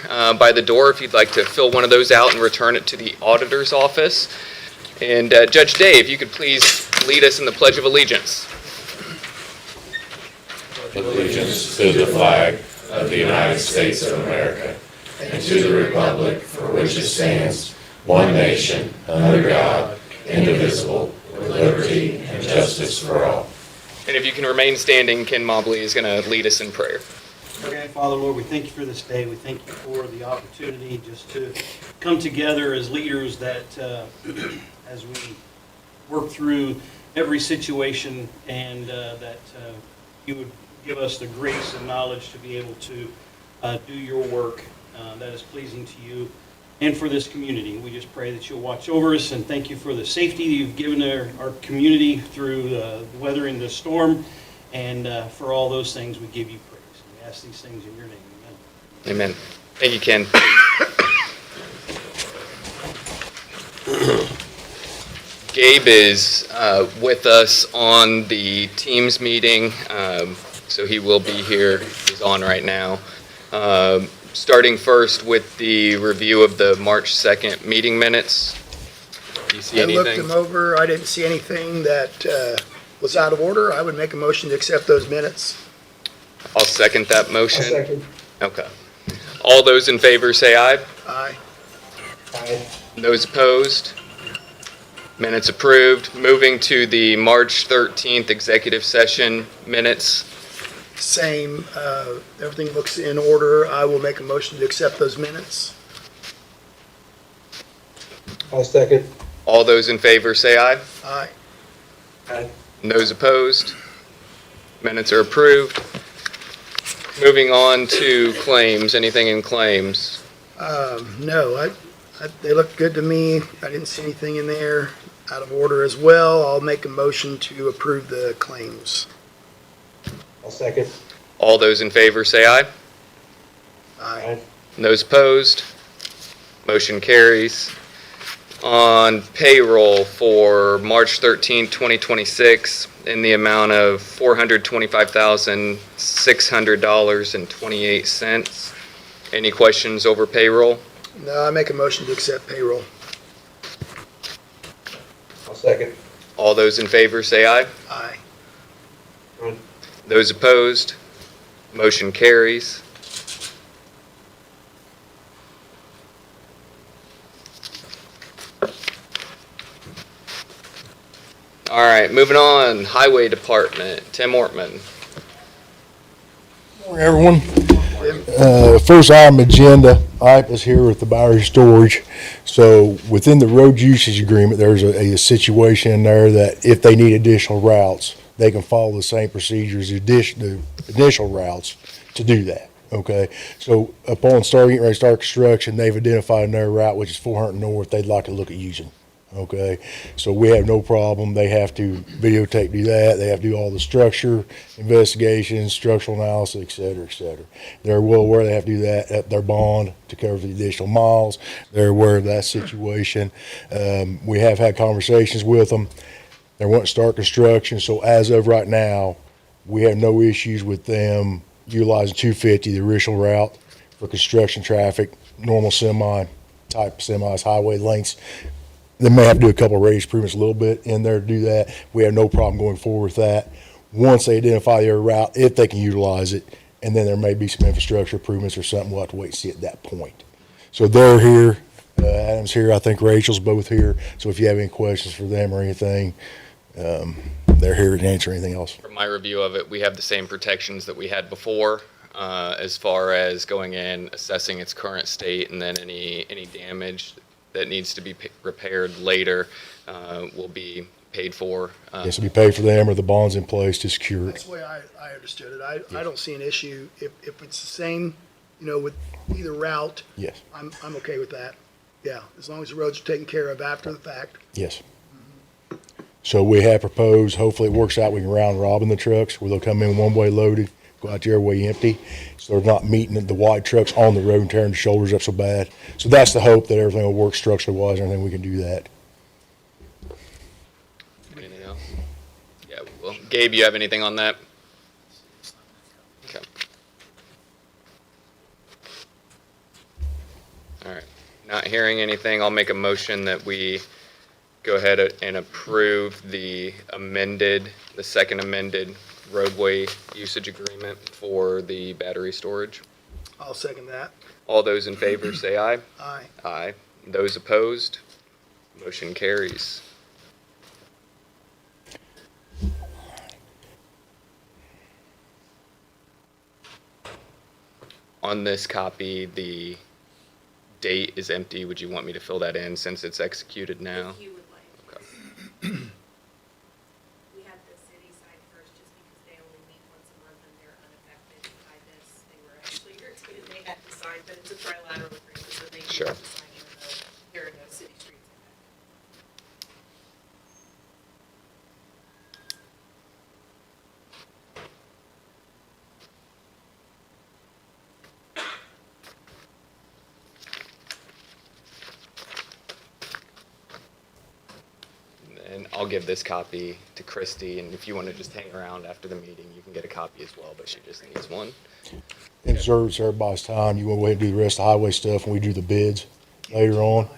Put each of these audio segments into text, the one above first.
by the door if you'd like to fill one of those out and return it to the auditor's office. And Judge Dave, you could please lead us in the Pledge of Allegiance. Allegiance to the flag of the United States of America and to the republic for which it stands, one nation, under God, indivisible, with liberty and justice for all. And if you can remain standing, Ken Mobley is going to lead us in prayer. Okay, Father, Lord, we thank you for this day. We thank you for the opportunity just to come together as leaders that as we work through every situation and that you would give us the grace and knowledge to be able to do your work that is pleasing to you and for this community. We just pray that you'll watch over us, and thank you for the safety that you've given our community through weathering the storm, and for all those things we give you praise. We ask these things in your name. Amen. Amen. Thank you, Ken. Gabe is with us on the Teams meeting, so he will be here. He's on right now. Starting first with the review of the March 2nd meeting minutes. Do you see anything? I looked them over. I didn't see anything that was out of order. I would make a motion to accept those minutes. I'll second that motion. I'll second. Okay. All those in favor say aye. Aye. Aye. Those opposed? Minutes approved. Moving to the March 13th executive session minutes. Same. Everything looks in order. I will make a motion to accept those minutes. I'll second. All those in favor say aye. Aye. Aye. Those opposed? Minutes are approved. Moving on to claims. Anything in claims? No, they look good to me. I didn't see anything in there out of order as well. I'll make a motion to approve the claims. I'll second. All those in favor say aye. Aye. Those opposed? Motion carries. On payroll for March 13, 2026, in the amount of $425,600.28. Any questions over payroll? No, I make a motion to accept payroll. I'll second. All those in favor say aye. Aye. Aye. Those opposed? Motion carries. All right, moving on. Highway Department, Tim Ortman. Morning, everyone. First item agenda, IPA is here with the battery storage. So within the road usage agreement, there's a situation in there that if they need additional routes, they can follow the same procedures, the initial routes to do that. Okay, so upon getting ready to start construction, they've identified another route, which is 400 North, they'd like to look at using. Okay, so we have no problem. They have to videotape, do that. They have to do all the structure investigations, structural analysis, et cetera, et cetera. They're well aware they have to do that at their bond to cover the additional miles. They're aware of that situation. We have had conversations with them. They want to start construction. So as of right now, we have no issues with them utilizing 250, the original route for construction traffic, normal semi type semis, highway lengths. They may have to do a couple of radius improvements a little bit in there to do that. We have no problem going forward with that. Once they identify their route, if they can utilize it, and then there may be some infrastructure improvements or something, we'll have to wait and see at that point. So they're here. Adam's here. I think Rachel's both here. So if you have any questions for them or anything, they're here to answer anything else. From my review of it, we have the same protections that we had before, as far as going in, assessing its current state, and then any damage that needs to be repaired later will be paid for. Yes, it'll be paid for them or the bonds in place to secure That's it. the way I understood it. I don't see an issue. If it's the same, with either route, Yes, I'm okay with that. Yeah, as long as the roads are taken care of after the fact. yes. So we have proposed, hopefully it works out, we can round robin the trucks where they'll come in one way loaded, go out the other way empty. So they're not meeting the wide trucks on the road and tearing the shoulders up so bad. So that's the hope, that everything will work structurally wise and everything, we can do that. Anything else? Yeah, we will. Gabe, you have anything on that? Okay. Not hearing anything, I'll make a motion that we go ahead and approve the second amended roadway usage agreement for the battery storage. I'll second that. All those in favor say aye. Aye. Aye. Those opposed? Motion carries. On this copy, the date is empty. Would you want me to fill that in since it's executed now? If you would like. Okay. We had the city sign first just because they only meet once a month and they're unaffected by this. They were actually irritated they had to sign, but it's a trilateral agreement, so they do Sure. have to sign even though there are no city streets affected. And I'll give this copy to Christy, and if you want to just hang around after the meeting, you can get a copy as well, but she just needs one. It serves everybody's time. You want to wait and do the rest of the highway stuff when we do the bids later on?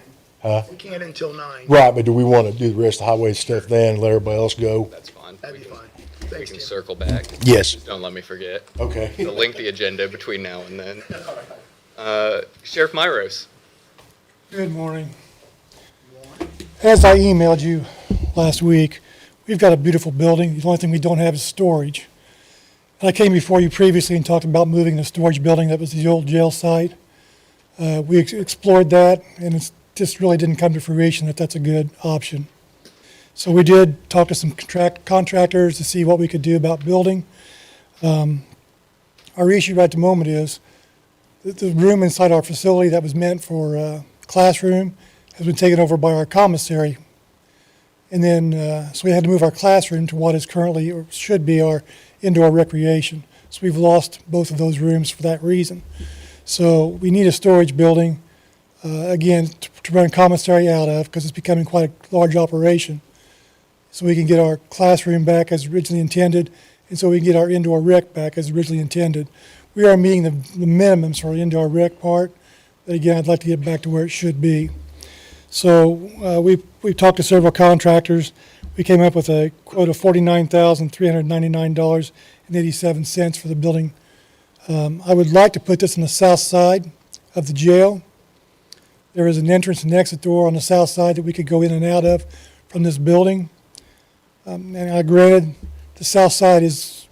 Huh? We can't until 9. Right, but do we want to do the rest of the highway stuff then and let everybody else go? That's fine. That'd be We can- fine. We Thanks, can Tim. circle back. Yes. Don't let me forget. Okay. The lengthy agenda between now and then. Sheriff Myros. Good morning. As I emailed you last week, we've got a beautiful building. The only thing we don't have is storage. And I came before you previously and talked about moving the storage building that was the old jail site. We explored that, and it just really didn't come to fruition that that's a good option. So we did talk to some contractors to see what we could do about building. Our issue right at the moment is that the room inside our facility that was meant for a classroom has been taken over by our commissary. And then, so we had to move our classroom to what is currently, or should be, our indoor recreation. So we've lost both of those rooms for that reason. So we need a storage building, again, to run commissary out of, because it's becoming quite a large operation. So we can get our classroom back as originally intended, and so we can get our indoor rec back as originally intended. We are meeting the minimums for our indoor rec part, but again, I'd like to get back to where it should be. So we talked to several contractors. We came up with a quote of $49,399.87 for the building. I would like to put this on the south side of the jail. There is an entrance and exit door on the south side that we could go in and out of from this building. And I granted the south side is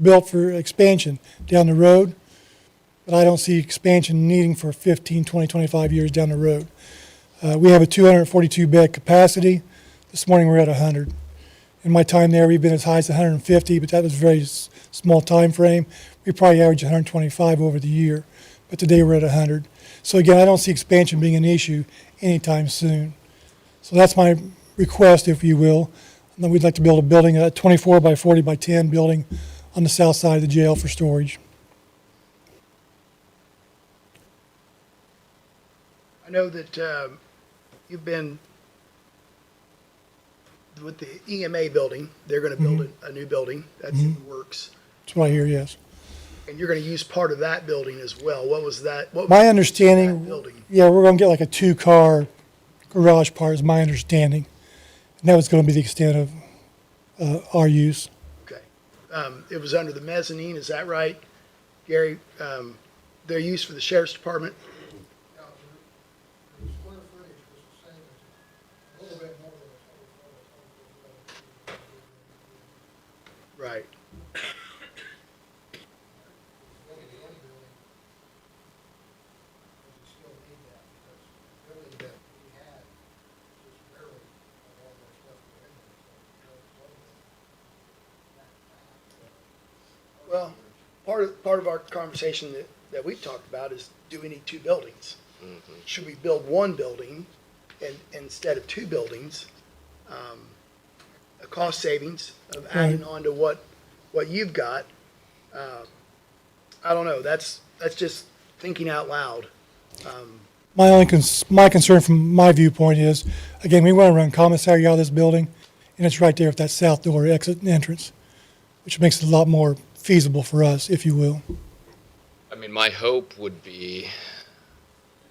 built for expansion down the road, but I don't see expansion needing for 15, 20, 25 years down the road. We have a 242 bed capacity. This morning we're at 100. In my time there, we've been as high as 150, but that was a very small time frame. We probably average 125 over the year, but today we're at 100. So again, I don't see expansion being an issue anytime soon. So that's my request, if you will. And then we'd like to build a building, a 24 by 40 by 10 building on the south side of the jail for storage. I know that you've been with the EMA building. They're going to build a new building. That's in the works. That's what I hear, yes. And you're going to use part of that building as well. What was that? What My was that understanding, building? yeah, we're going to get like a 2-car garage part is my understanding. And that was going to be the extent of our use. Okay. It was under the mezzanine, is that right, Gary? They're used for the sheriff's department? The square footage was the same as, a little bit more than a total. Right. Look at the end building, you still need that, because the building that we had was barely all that stuff were in there, so. Well, part of our conversation that we've talked about is, do we need two buildings? Should we build one building and instead of two buildings? A cost savings of adding on to what you've got. I don't know, that's just thinking out loud. My concern from my viewpoint is, again, we want to run commissary out of this building, and it's right there at that south door exit and entrance, which makes it a lot more feasible for us, if you will. I mean, my hope would be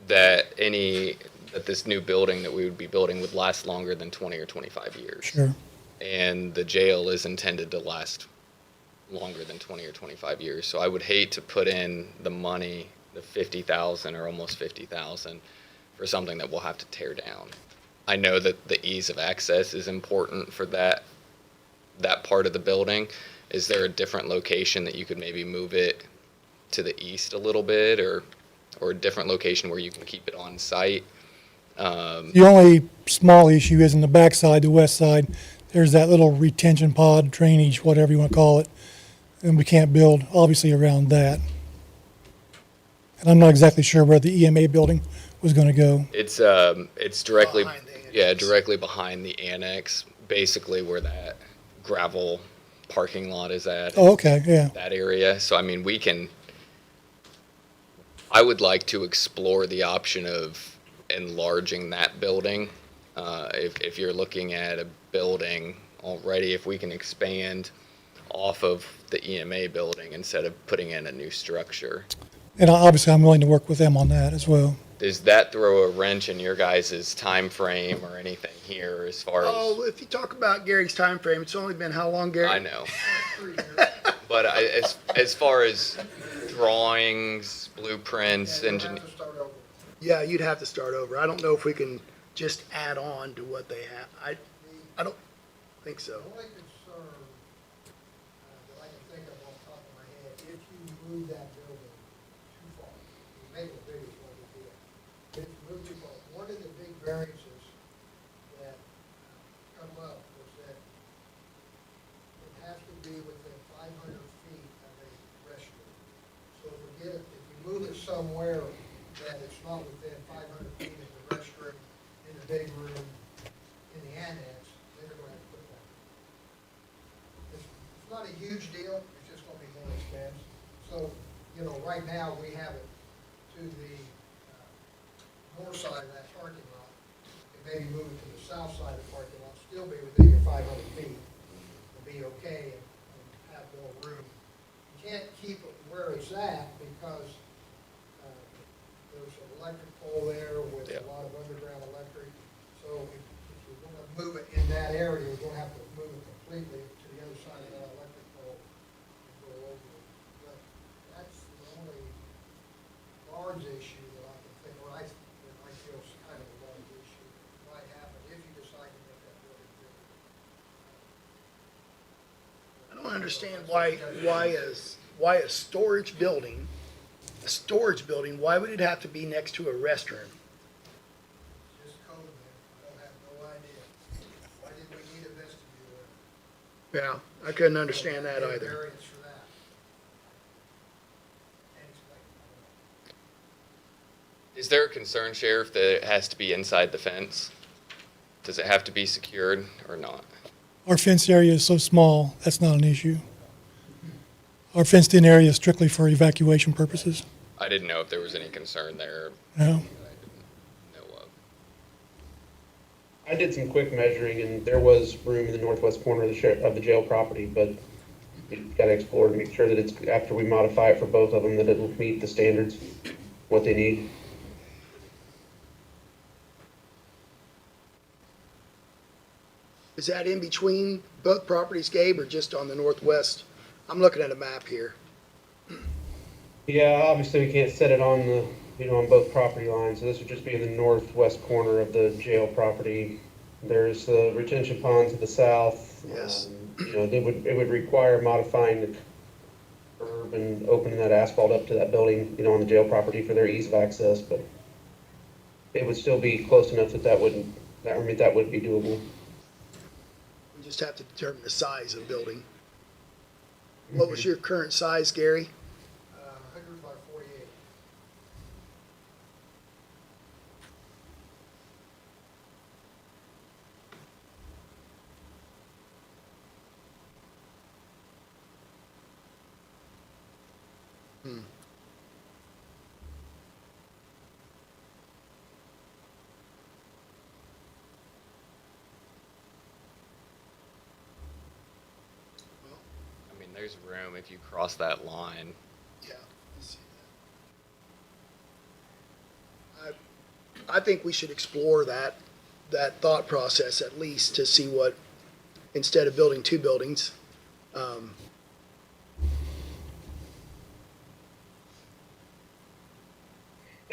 that this new building that we would be building would last longer than 20 or 25 years. Sure. And the jail is intended to last longer than 20 or 25 years. So I would hate to put in the money, the 50,000 or almost 50,000, for something that we'll have to tear down. I know that the ease of access is important for that part of the building. Is there a different location that you could maybe move it to the east a little bit, or a different location where you can keep it on site? The only small issue is in the backside, the west side, there's that little retention pod, drainage, whatever you want to call it, and we can't build, obviously, around that. And I'm not exactly sure where the EMA building was going to go. It's directly, Behind the annex. yeah, directly behind the annex, basically where that gravel parking lot is at. Oh, okay, yeah. That area. So, I mean, I would like to explore the option of enlarging that building. If you're looking at a building already, if we can expand off of the EMA building instead of putting in a new structure. And obviously, I'm willing to work with them on that as well. Does that throw a wrench in your guys' time frame or anything here as far as? Oh, if you talk about Gary's time frame, it's only been how long, Gary? I know. But as far as drawings, blueprints, And you'll have to start over. Yeah, you'd have to start over. I don't know if we can just add on to what they have. I don't think so. The only concern that I can think of off the top of my head, if you move that building too far, you make it big as what you did. If you move too far, one of the big variances that come up was that it has to be within 500 feet of a restroom. So if you move it somewhere that it's not within 500 feet of the restroom, in the big room, in the annex, then they're gonna have to put that. It's not a huge deal, it's just gonna be more expense. So, right now, we have it to the north side of that parking lot, and maybe move it to the south side of the parking lot, still be within your 500 feet, and be okay, and have more room. You can't keep it where it's at, because there's an electric pole there with a lot of underground electric. So if you're gonna move it in that area, you're gonna have to move it completely to the other side of that electric pole and go over it. But that's the only large issue that I can think, that I feel is kind of a large issue that might happen if you decide to make that building bigger. I don't understand why a storage building, why would it have to be next to a restroom? Just code, man, I don't have no idea. Why did we need a vestibule there? Yeah, I couldn't understand that either. Variance for that. Can't explain it. Is there a concern, Sheriff, that it has to be inside the fence? Does it have to be secured or not? Our fenced area is so small, that's not an issue. Our fenced-in area is strictly for evacuation purposes. I didn't know if there was any concern there No. that I didn't know of. I did some quick measuring, and there was room in the northwest corner of the jail property, but you've got to explore to make sure that it's, after we modify it for both of them, that it'll meet the standards, what they need. Is that in between both properties, Gabe, or just on the northwest? I'm looking at a map here. Yeah, obviously we can't set it on on both property lines, so this would just be in the northwest corner of the jail property. There's the retention pond to the south. Yes. It would require modifying the curb and opening that asphalt up to that building, on the jail property for their ease of access, but it would still be close enough that would be doable. We just have to determine the size of the building. What was your current size, Gary? 100 by 48. I mean, there's room if you cross that line. Yeah. I see that. I think we should explore that thought process at least to see what, instead of building two buildings. And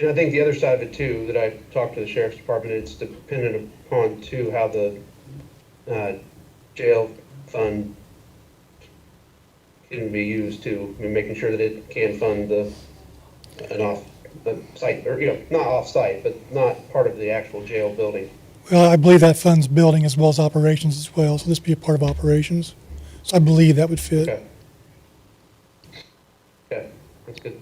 I think the other side of it too, that I talked to the sheriff's department, it's dependent upon too, how the, jail fund can be used too. I mean, making sure that it can fund the site, or, not off-site, but not part of the actual jail building. Well, I believe that funds building as well as operations as well, so this be a part of operations. So I believe that would fit. Okay. Okay, that's good.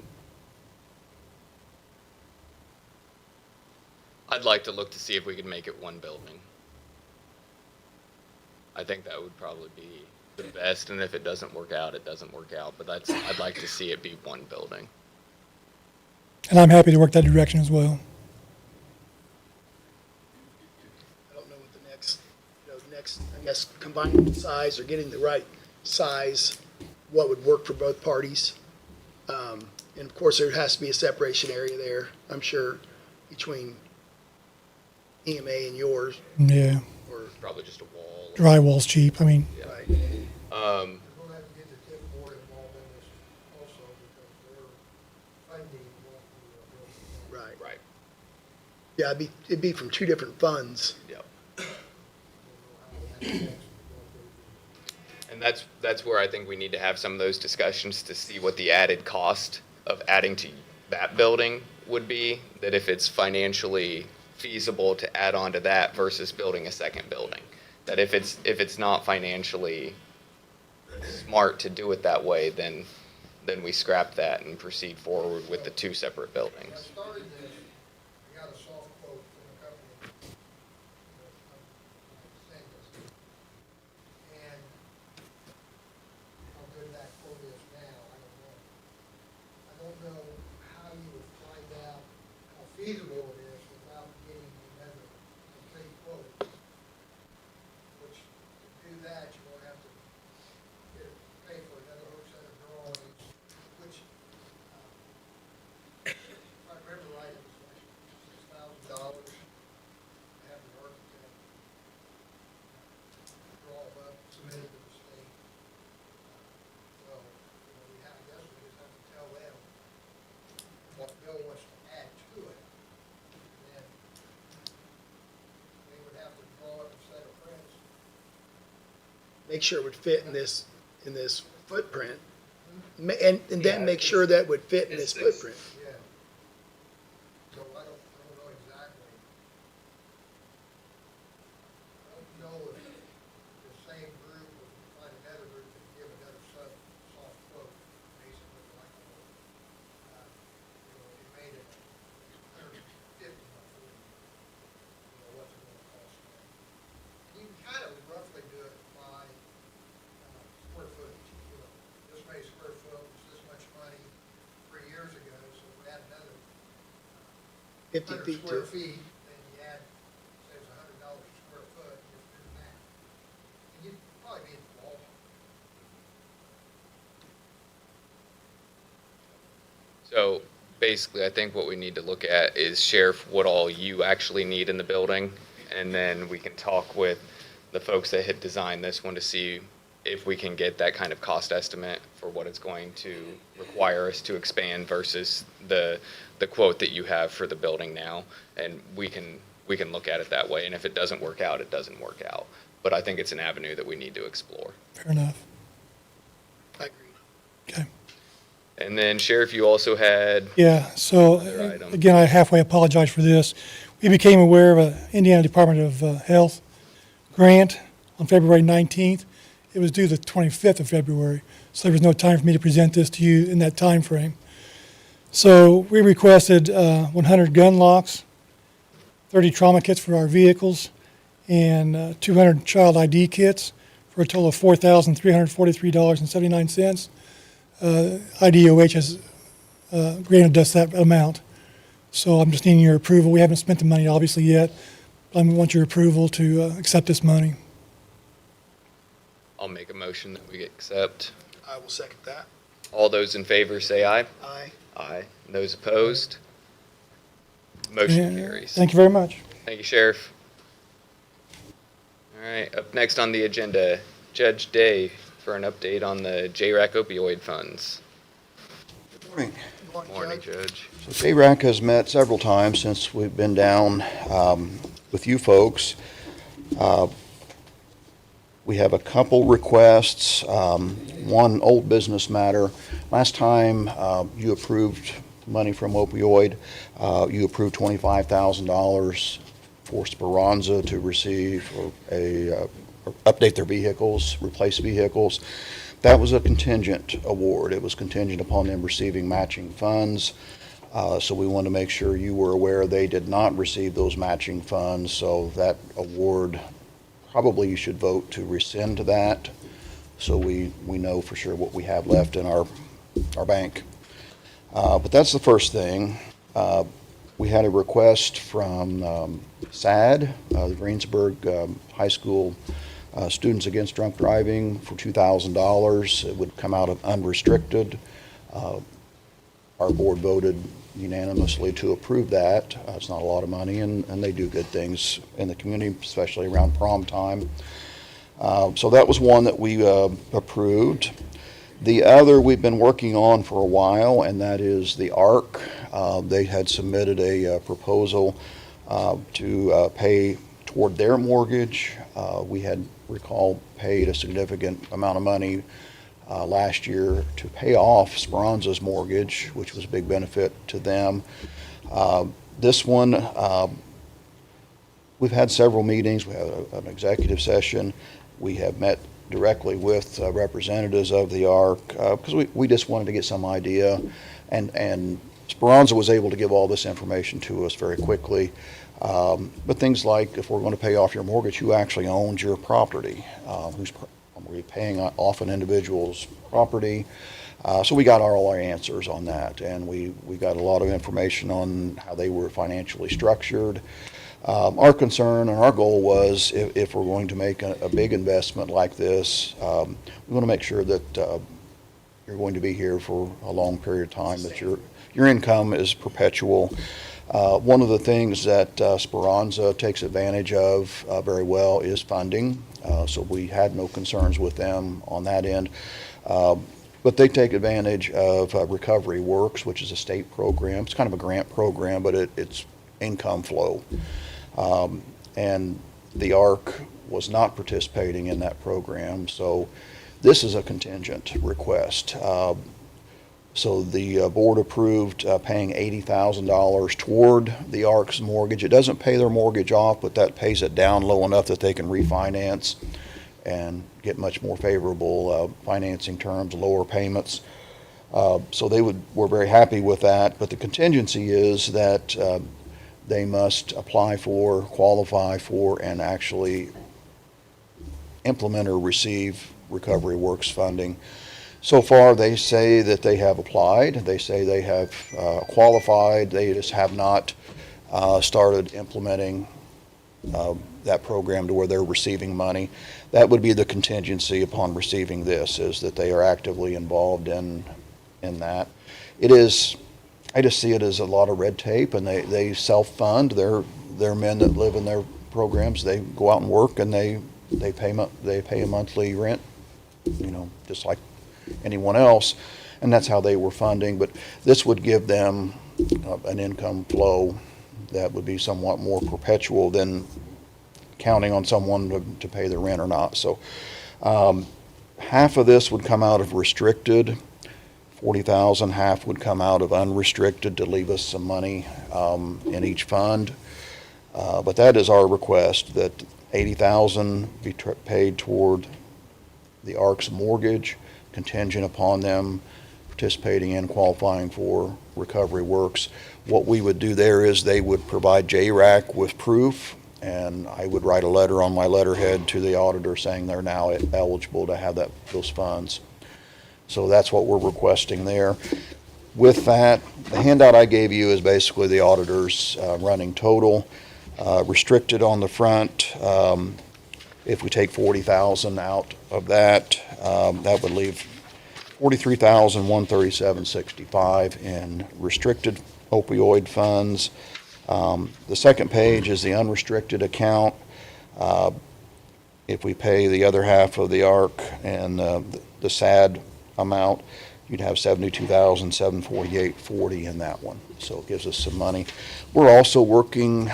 I'd like to look to see if we could make it one building. I think that would probably be the best, and if it doesn't work out, it doesn't work out, but I'd like to see it be one building. And I'm happy to work that direction as well. I don't know what the next, I guess, combining the size or getting the right size, what would work for both parties. And of course, there has to be a separation area there, I'm sure, between EMA and yours, Yeah, or, Probably just a wall. drywall's cheap. I mean, right? We're gonna have to get the tip board involved in this also, because they're funding what we are building. Right. Right, Yeah, it'd be from two different funds. yep. We'll know how to manage that. And that's where I think we need to have some of those discussions to see what the added cost of adding to that building would be, that if it's financially feasible to add on to that versus building a second building. That if it's not financially smart to do it that way, then we scrap that and proceed forward with the two separate When I buildings. started this, I got a soft quote from a company. Saying this. And how good that quote is now, I don't know. I don't know how you would find out how feasible it is without getting another complete quote. Which, to do that, you're gonna have to pay for another whole set of drawings, which, if I remember right, it was like $6,000. I have the architect draw it up, submit it to the state. So, we have, I guess we just have to tell them what Bill wants to add to it. And then they would have to draw up a set of prints. Make sure it would fit in this footprint. And then make sure that would fit in this footprint. Yeah. So I don't know exactly. I don't know if the same group would find another group and give another soft quote, basically like, it made it $150 what's it gonna cost. You can kind of roughly do it by, square footage, this many square foot was this much money 3 years ago, so if we add another 50 100 feet square to, feet, then you add, say it's $100 a square foot, you have to do that. And you'd probably be in the ballpark. So basically, I think what we need to look at is, Sheriff, what all you actually need in the building, and then we can talk with the folks that had designed this one to see if we can get that kind of cost estimate for what it's going to require us to expand versus the quote that you have for the building now. And we can look at it that way, and if it doesn't work out, it doesn't work out. But I think it's an avenue that we need to explore. fair enough. I agree. Okay. And then, Sheriff, you also had, Yeah, so Another item. again, I halfway apologize for this. We became aware of an Indiana Department of Health grant on February 19th. It was due the 25th of February, so there was no time for me to present this to you in that time frame. So we requested 100 gun locks, 30 trauma kits for our vehicles, and 200 child ID kits for a total of $4,343.79. IDOH has granted us that amount. So I'm just needing your approval. We haven't spent the money obviously yet. I want your approval to accept this money. I'll make a motion that we accept. I will second that. All those in favor say aye. Aye. Aye. Those opposed? Motion Yeah, carries. Thank you very much. Thank you, Sheriff. All right, up next on the agenda, Judge Day for an update on the JRAC opioid funds. Morning. Morning, Judge. So JRAC has met several times since we've been down with you folks. We have a couple requests, one old business matter. Last time you approved money from opioid, you approved $25,000 for Speranza to receive or update their vehicles, replace vehicles. That was a contingent award. It was contingent upon them receiving matching funds. So we wanted to make sure you were aware they did not receive those matching funds. So that award, probably you should vote to rescind that. So we know for sure what we have left in our bank. But that's the first thing. We had a request from SAD, the Greensburg High School Students Against Drunk Driving, for $2,000. It would come out of unrestricted. Our board voted unanimously to approve that. It's not a lot of money, and they do good things in the community, especially around prom time. So that was one that we approved. The other we've been working on for a while, and that is the ARC. They had submitted a proposal to pay toward their mortgage. We had, recall, paid a significant amount of money last year to pay off Speranza's mortgage, which was a big benefit to them. This one, we've had several meetings. We had an executive session. We have met directly with representatives of the ARC because we just wanted to get some idea, and Speranza was able to give all this information to us very quickly. But things like, if we're going to pay off your mortgage, who actually owns your property? Are we paying off an individual's property? So we got all our answers on that, and we got a lot of information on how they were financially structured. Our concern and our goal was, if we're going to make a big investment like this, we want to make sure that you're going to be here for a long period of time, that your income is perpetual. One of the things that Speranza takes advantage of very well is funding. So we had no concerns with them on that end. But they take advantage of Recovery Works, which is a state program. It's kind of a grant program, but it's income flow. And the ARC was not participating in that program, so this is a contingent request. So the board approved paying $80,000 toward the ARC's mortgage. It doesn't pay their mortgage off, but that pays it down low enough that they can refinance and get much more favorable financing terms, lower payments. So we're very happy with that, but the contingency is that they must apply for, qualify for, and actually implement or receive Recovery Works funding. So far, they say that they have applied. They say they have qualified. They just have not started implementing that program to where they're receiving money. That would be the contingency upon receiving this, is that they are actively involved in that. It is, I just see it as a lot of red tape, and they self-fund. They're men that live in their programs. They go out and work, and they pay a monthly rent, just like anyone else, and that's how they were funding. But this would give them an income flow that would be somewhat more perpetual than counting on someone to pay the rent or not. So half of this would come out of restricted, 40,000, half would come out of unrestricted to leave us some money in each fund. But that is our request, that 80,000 be paid toward the ARC's mortgage, contingent upon them participating in, qualifying for Recovery Works. What we would do there is they would provide JRAC with proof, and I would write a letter on my letterhead to the auditor saying they're now eligible to have those funds. So that's what we're requesting there. With that, the handout I gave you is basically the auditor's running total. Restricted on the front, if we take 40,000 out of that, that would leave 43,137.65 in restricted opioid funds. The second page is the unrestricted account. If we pay the other half of the ARC and the SAD amount, you'd have $72,748.40 in that one. So it gives us some money. We're also working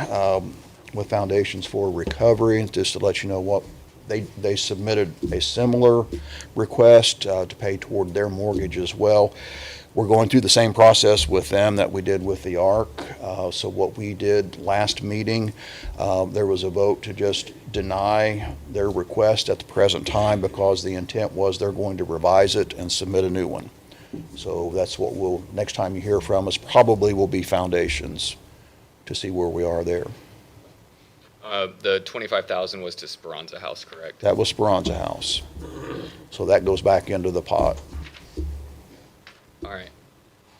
with Foundations for Recovery, just to let you know what, they submitted a similar request to pay toward their mortgage as well. We're going through the same process with them that we did with the ARC. So what we did last meeting, there was a vote to just deny their request at the present time because the intent was they're going to revise it and submit a new one. So that's what next time you hear from us, probably will be Foundations to see where we are there. The 25,000 was to Speranza House, correct? That was Speranza House. So that goes back into the pot. All right.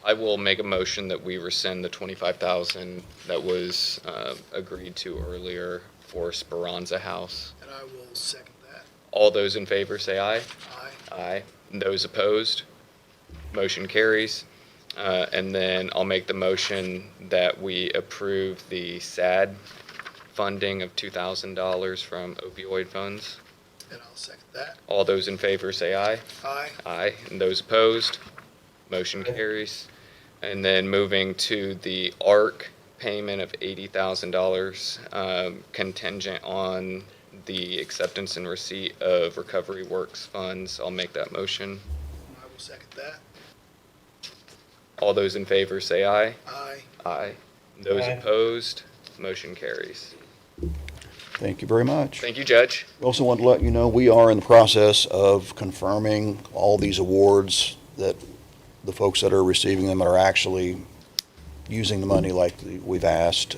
I will make a motion that we rescind the 25,000 that was agreed to earlier for Speranza House. And I will second that. All those in favor say aye. Aye. Aye. Those opposed? Motion carries. And then I'll make the motion that we approve the SAD funding of $2,000 from opioid funds. And I'll second that. All those in favor say aye. Aye. Aye. And those opposed? Motion carries. And then moving to the ARC payment of $80,000 contingent on the acceptance and receipt of Recovery Works funds. I'll make that motion. And I will second that. All those in favor say aye. Aye. Aye. Those Aye. opposed? Motion carries. Thank you very much. Thank you, Judge. We also want to let you know, we are in the process of confirming all these awards, that the folks that are receiving them are actually using the money like we've asked.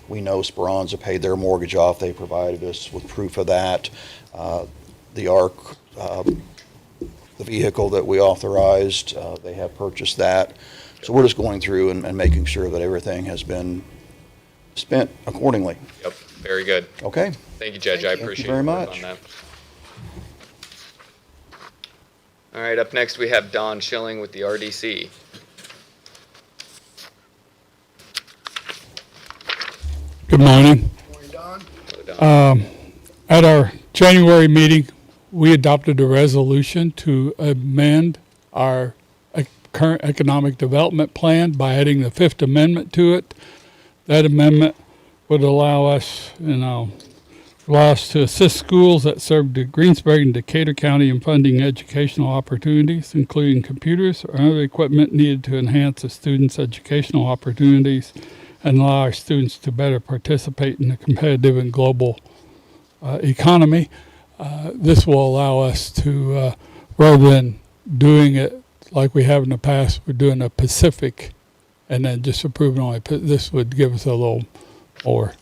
We know Speranza paid their mortgage off. They provided us with proof of that. The ARC, the vehicle that we authorized, they have purchased that. So we're just going through and making sure that everything has been spent accordingly. Yep, very good. Okay? Thank you, Judge. I Thank you appreciate very your work much. on that. All right, up next we have Don Schilling with the RDC. Good morning. Morning, Don. Hello, Don. At our January meeting, we adopted a resolution to amend our current economic development plan by adding the Fifth Amendment to it. That amendment would allow us, to assist schools that serve the Greensburg and Decatur County in funding educational opportunities, including computers or other equipment needed to enhance a student's educational opportunities and allow our students to better participate in the competitive and global economy. This will allow us to, rather than doing it like we have in the past, we're doing a Pacific and then just approving only, this would give us a little more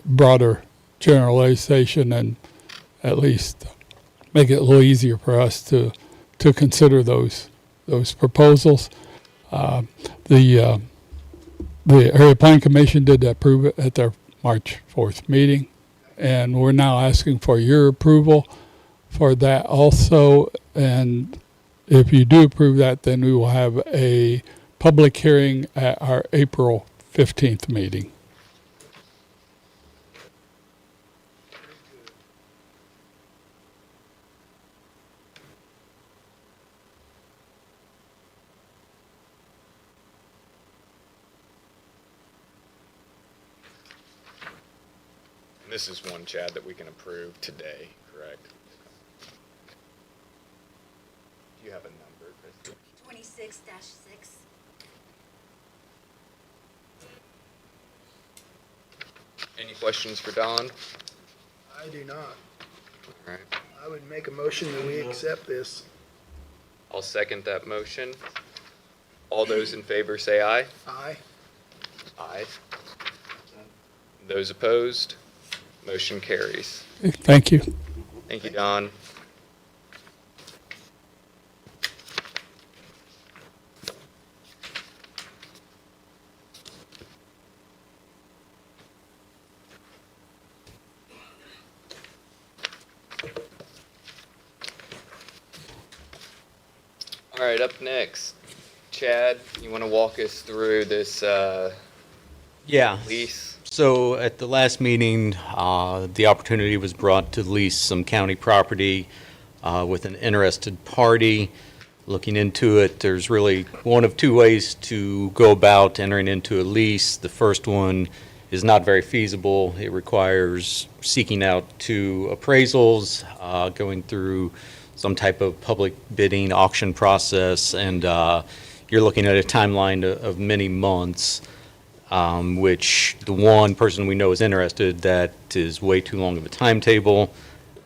broader generalization and at least make it a little easier for us to consider those proposals. The Area Plan Commission did approve it at their March 4th meeting, and we're now asking for your approval for that also. And if you do approve that, then we will have a public hearing at our April 15th meeting. This is one, Chad, that we can approve today, correct? Do you have a number, Christie? 26-6. Any questions for Don? I do not. All right. I would make a motion that we accept this. I'll second that motion. All those in favor say aye. Aye. Aye. Those opposed? Motion carries. Thank you. Thank you, Don. All right, up next, Chad, you want to walk us through this Yeah. lease? So at the last meeting, the opportunity was brought to lease some county property with an interested party. Looking into it, there's really one of two ways to go about entering into a lease. The first one is not very feasible. It requires seeking out two appraisals, going through some type of public bidding auction process, and you're looking at a timeline of many months, which the one person we know is interested, that is way too long of a timetable.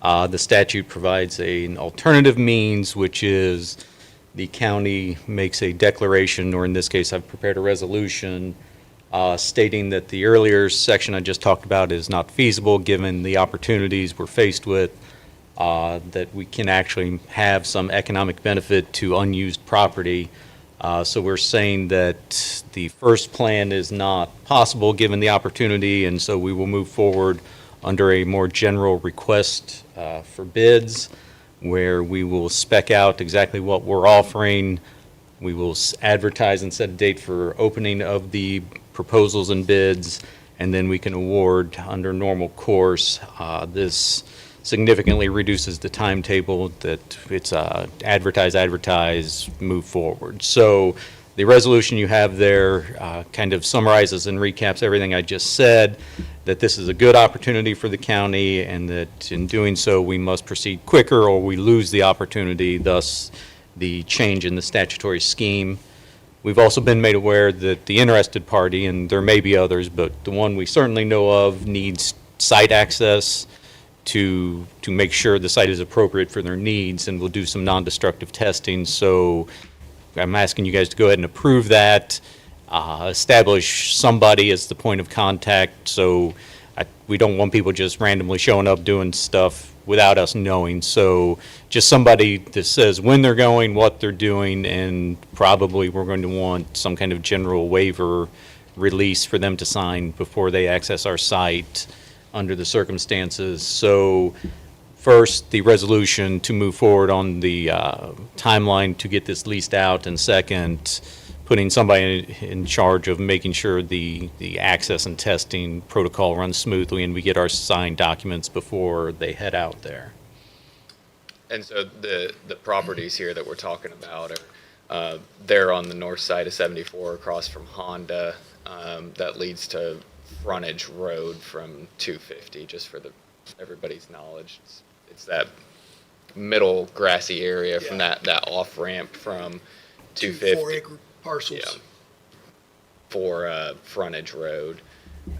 The statute provides an alternative means, which is the county makes a declaration, or in this case, I've prepared a resolution stating that the earlier section I just talked about is not feasible given the opportunities we're faced with, that we can actually have some economic benefit to unused property. So we're saying that the first plan is not possible given the opportunity, and so we will move forward under a more general request for bids, where we will spec out exactly what we're offering. We will advertise and set a date for opening of the proposals and bids, and then we can award under normal course. This significantly reduces the timetable that it's advertise, move forward. So the resolution you have there kind of summarizes and recaps everything I just said, that this is a good opportunity for the county, and that in doing so, we must proceed quicker or we lose the opportunity, thus the change in the statutory scheme. We've also been made aware that the interested party, and there may be others, but the one we certainly know of needs site access to make sure the site is appropriate for their needs, and we'll do some non-destructive testing. So I'm asking you guys to go ahead and approve that, establish somebody as the point of contact, so we don't want people just randomly showing up doing stuff without us knowing. So just somebody that says when they're going, what they're doing, and probably we're going to want some kind of general waiver release for them to sign before they access our site under the circumstances. So first, the resolution to move forward on the timeline to get this leased out, and second, putting somebody in charge of making sure the access and testing protocol runs smoothly and we get our signed documents before they head out there. And so the properties here that we're talking about are, they're on the north side of 74 across from Honda. That leads to frontage road from 250, just for everybody's knowledge. It's that middle grassy area from that off-ramp from 250. 4-acre parcels. Yeah, for frontage road.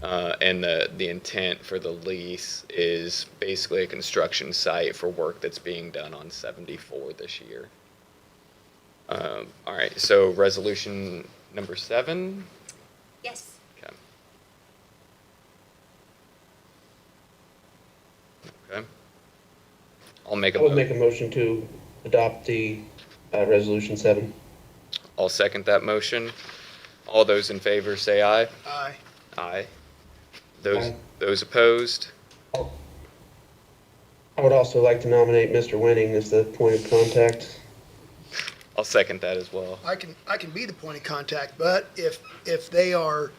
And the intent for the lease is basically a construction site for work that's being done on 74 this year. All right, so resolution number 7? Yes. Okay. Okay. I'll make I a would make a motion to adopt the Resolution 7. I'll second that motion. All those in favor say aye. Aye. Aye. Aye. Those opposed? I would also like to nominate Mr. Winning as the point of contact. I'll second that as well. I can be the point of contact, but if they are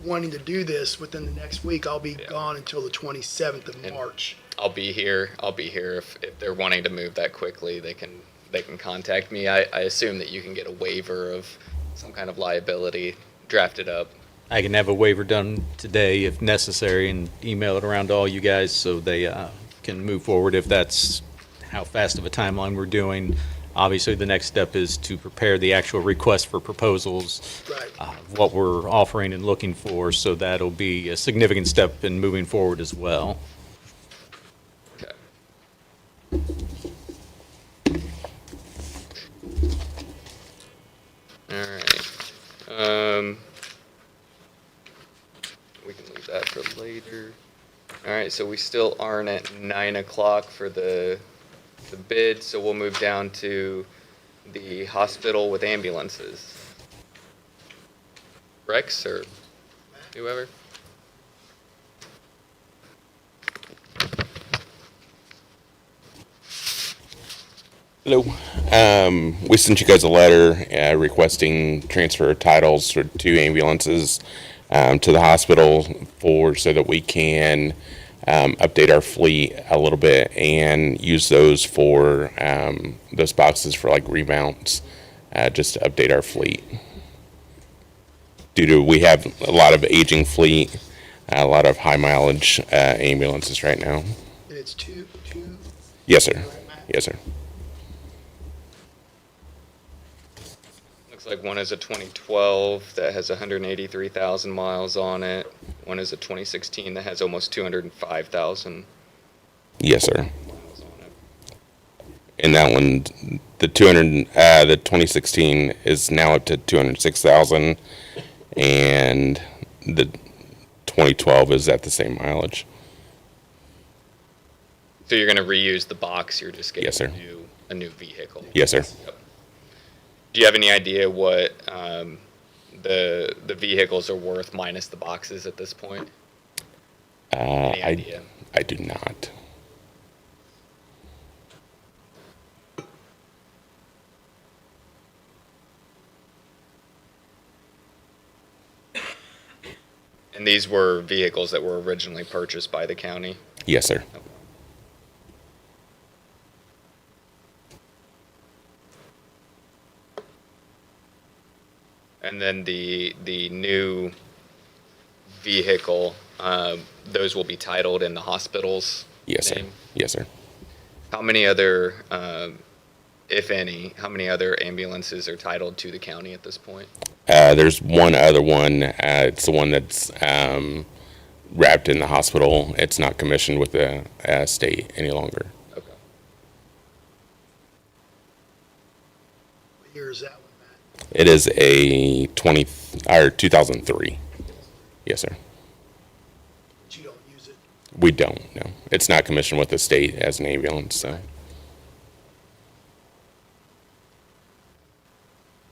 wanting to do this within the next week, I'll be gone until the 27th of And- March. I'll be here if they're wanting to move that quickly, they can contact me. I assume that you can get a waiver of some kind of liability drafted up. I can have a waiver done today if necessary and email it around to all you guys so they can move forward if that's how fast of a timeline we're doing. Obviously, the next step is to prepare the actual request for proposals, Right. what we're offering and looking for, so that'll be a significant step in moving forward as well. Okay. All right. We can leave that for later. All right, so we still aren't at 9 o'clock for the bid, so we'll move down to the hospital with ambulances. Rex or whoever? Hello. We sent you guys a letter requesting transfer of titles for 2 ambulances. to the hospital so that we can update our fleet a little bit and use those for those boxes for like remounts, just to update our fleet. Due to we have a lot of aging fleet, a lot of high mileage ambulances right now. And it's two, Yes, sir. Yes, sir. Looks like one is a 2012 that has 183,000 miles on it. One is a 2016 that has almost 205,000 Yes, sir. miles on it. And that one, the 2016 is now up to 206,000, and the 2012 is at the same mileage. So you're going to reuse the box, you're just getting Yes, sir. a new vehicle? Yes, sir. Do you have any idea what the vehicles are worth minus the boxes at this point? Any idea? I do not. And these were vehicles that were originally purchased by the county? Yes, sir. And then the new vehicle, those will be titled in the hospital's Yes, sir. name? Yes, sir. How many other, if any, how many other ambulances are titled to the county at this point? There's one other one. It's the one that's wrapped in the hospital. It's not commissioned with the state any longer. Okay. what year is that one, Matt? It is a 2003. Yes, sir. But you don't use it? We don't, no. It's not commissioned with the state as an ambulance, so.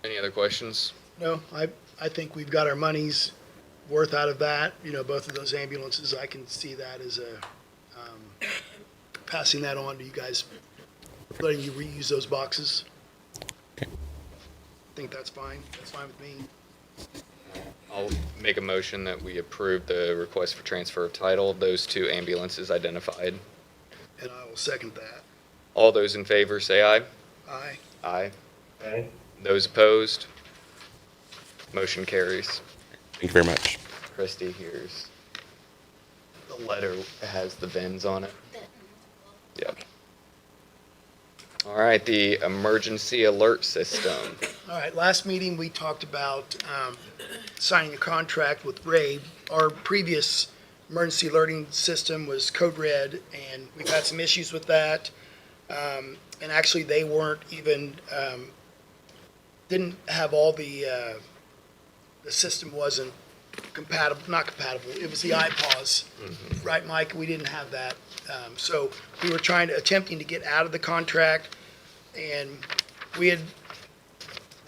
Any other questions? No, I think we've got our money's worth out of that, both of those ambulances. I can see that as passing that on to you guys, letting you reuse those boxes. Okay. I think that's fine. That's fine with me. I'll make a motion that we approve the request for transfer of title of those two ambulances identified. And I will second that. All those in favor say aye. Aye. Aye. Okay. Those opposed? Motion carries. Thank you very much. Christie, here's the letter that has the VINs on it. Yep. All right, the emergency alert system. All right, last meeting, we talked about signing a contract with Rave. Our previous emergency alerting system was Code Red, and we've had some issues with that. And actually, they weren't even, didn't have all the system wasn't compatible, not compatible, it was the iPause. Right, Mike? We didn't have that. So we were attempting to get out of the contract, and we had,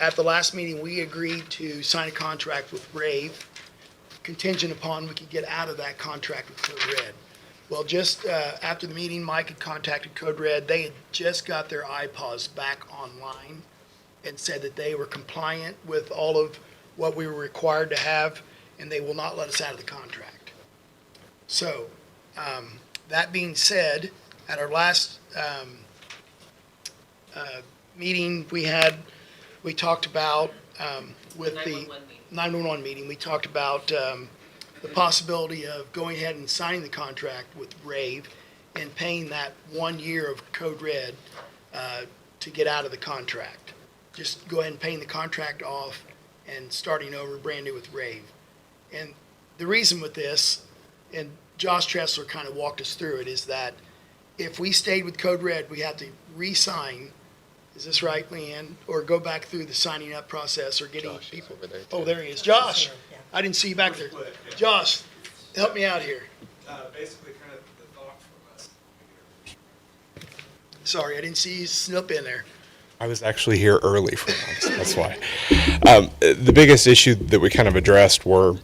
at the last meeting, we agreed to sign a contract with Rave contingent upon we could get out of that contract with Code Red. Well, just after the meeting, Mike had contacted Code Red. They had just got their iPause back online and said that they were compliant with all of what we were required to have, and they will not let us out of the contract. So, that being said, at our last meeting we talked about, with the 911 meeting, we talked about the possibility of going ahead and signing the contract with Rave and paying that 1 year of Code Red to get out of the contract. Just go ahead and paying the contract off and starting over brand new with Rave. And the reason with this, and Josh Tressler kind of walked us through it, is that if we stayed with Code Red, we have to re-sign, is this right, Leanne? Or go back through the signing up process or getting Josh is people. over there, too. Oh, there he is. Josh, I didn't see you back there. Josh, help me out here. Basically, kind of the thought from us. Sorry, I didn't see you slip in there. I was actually here early for once, that's why. The biggest issue that we kind of addressed were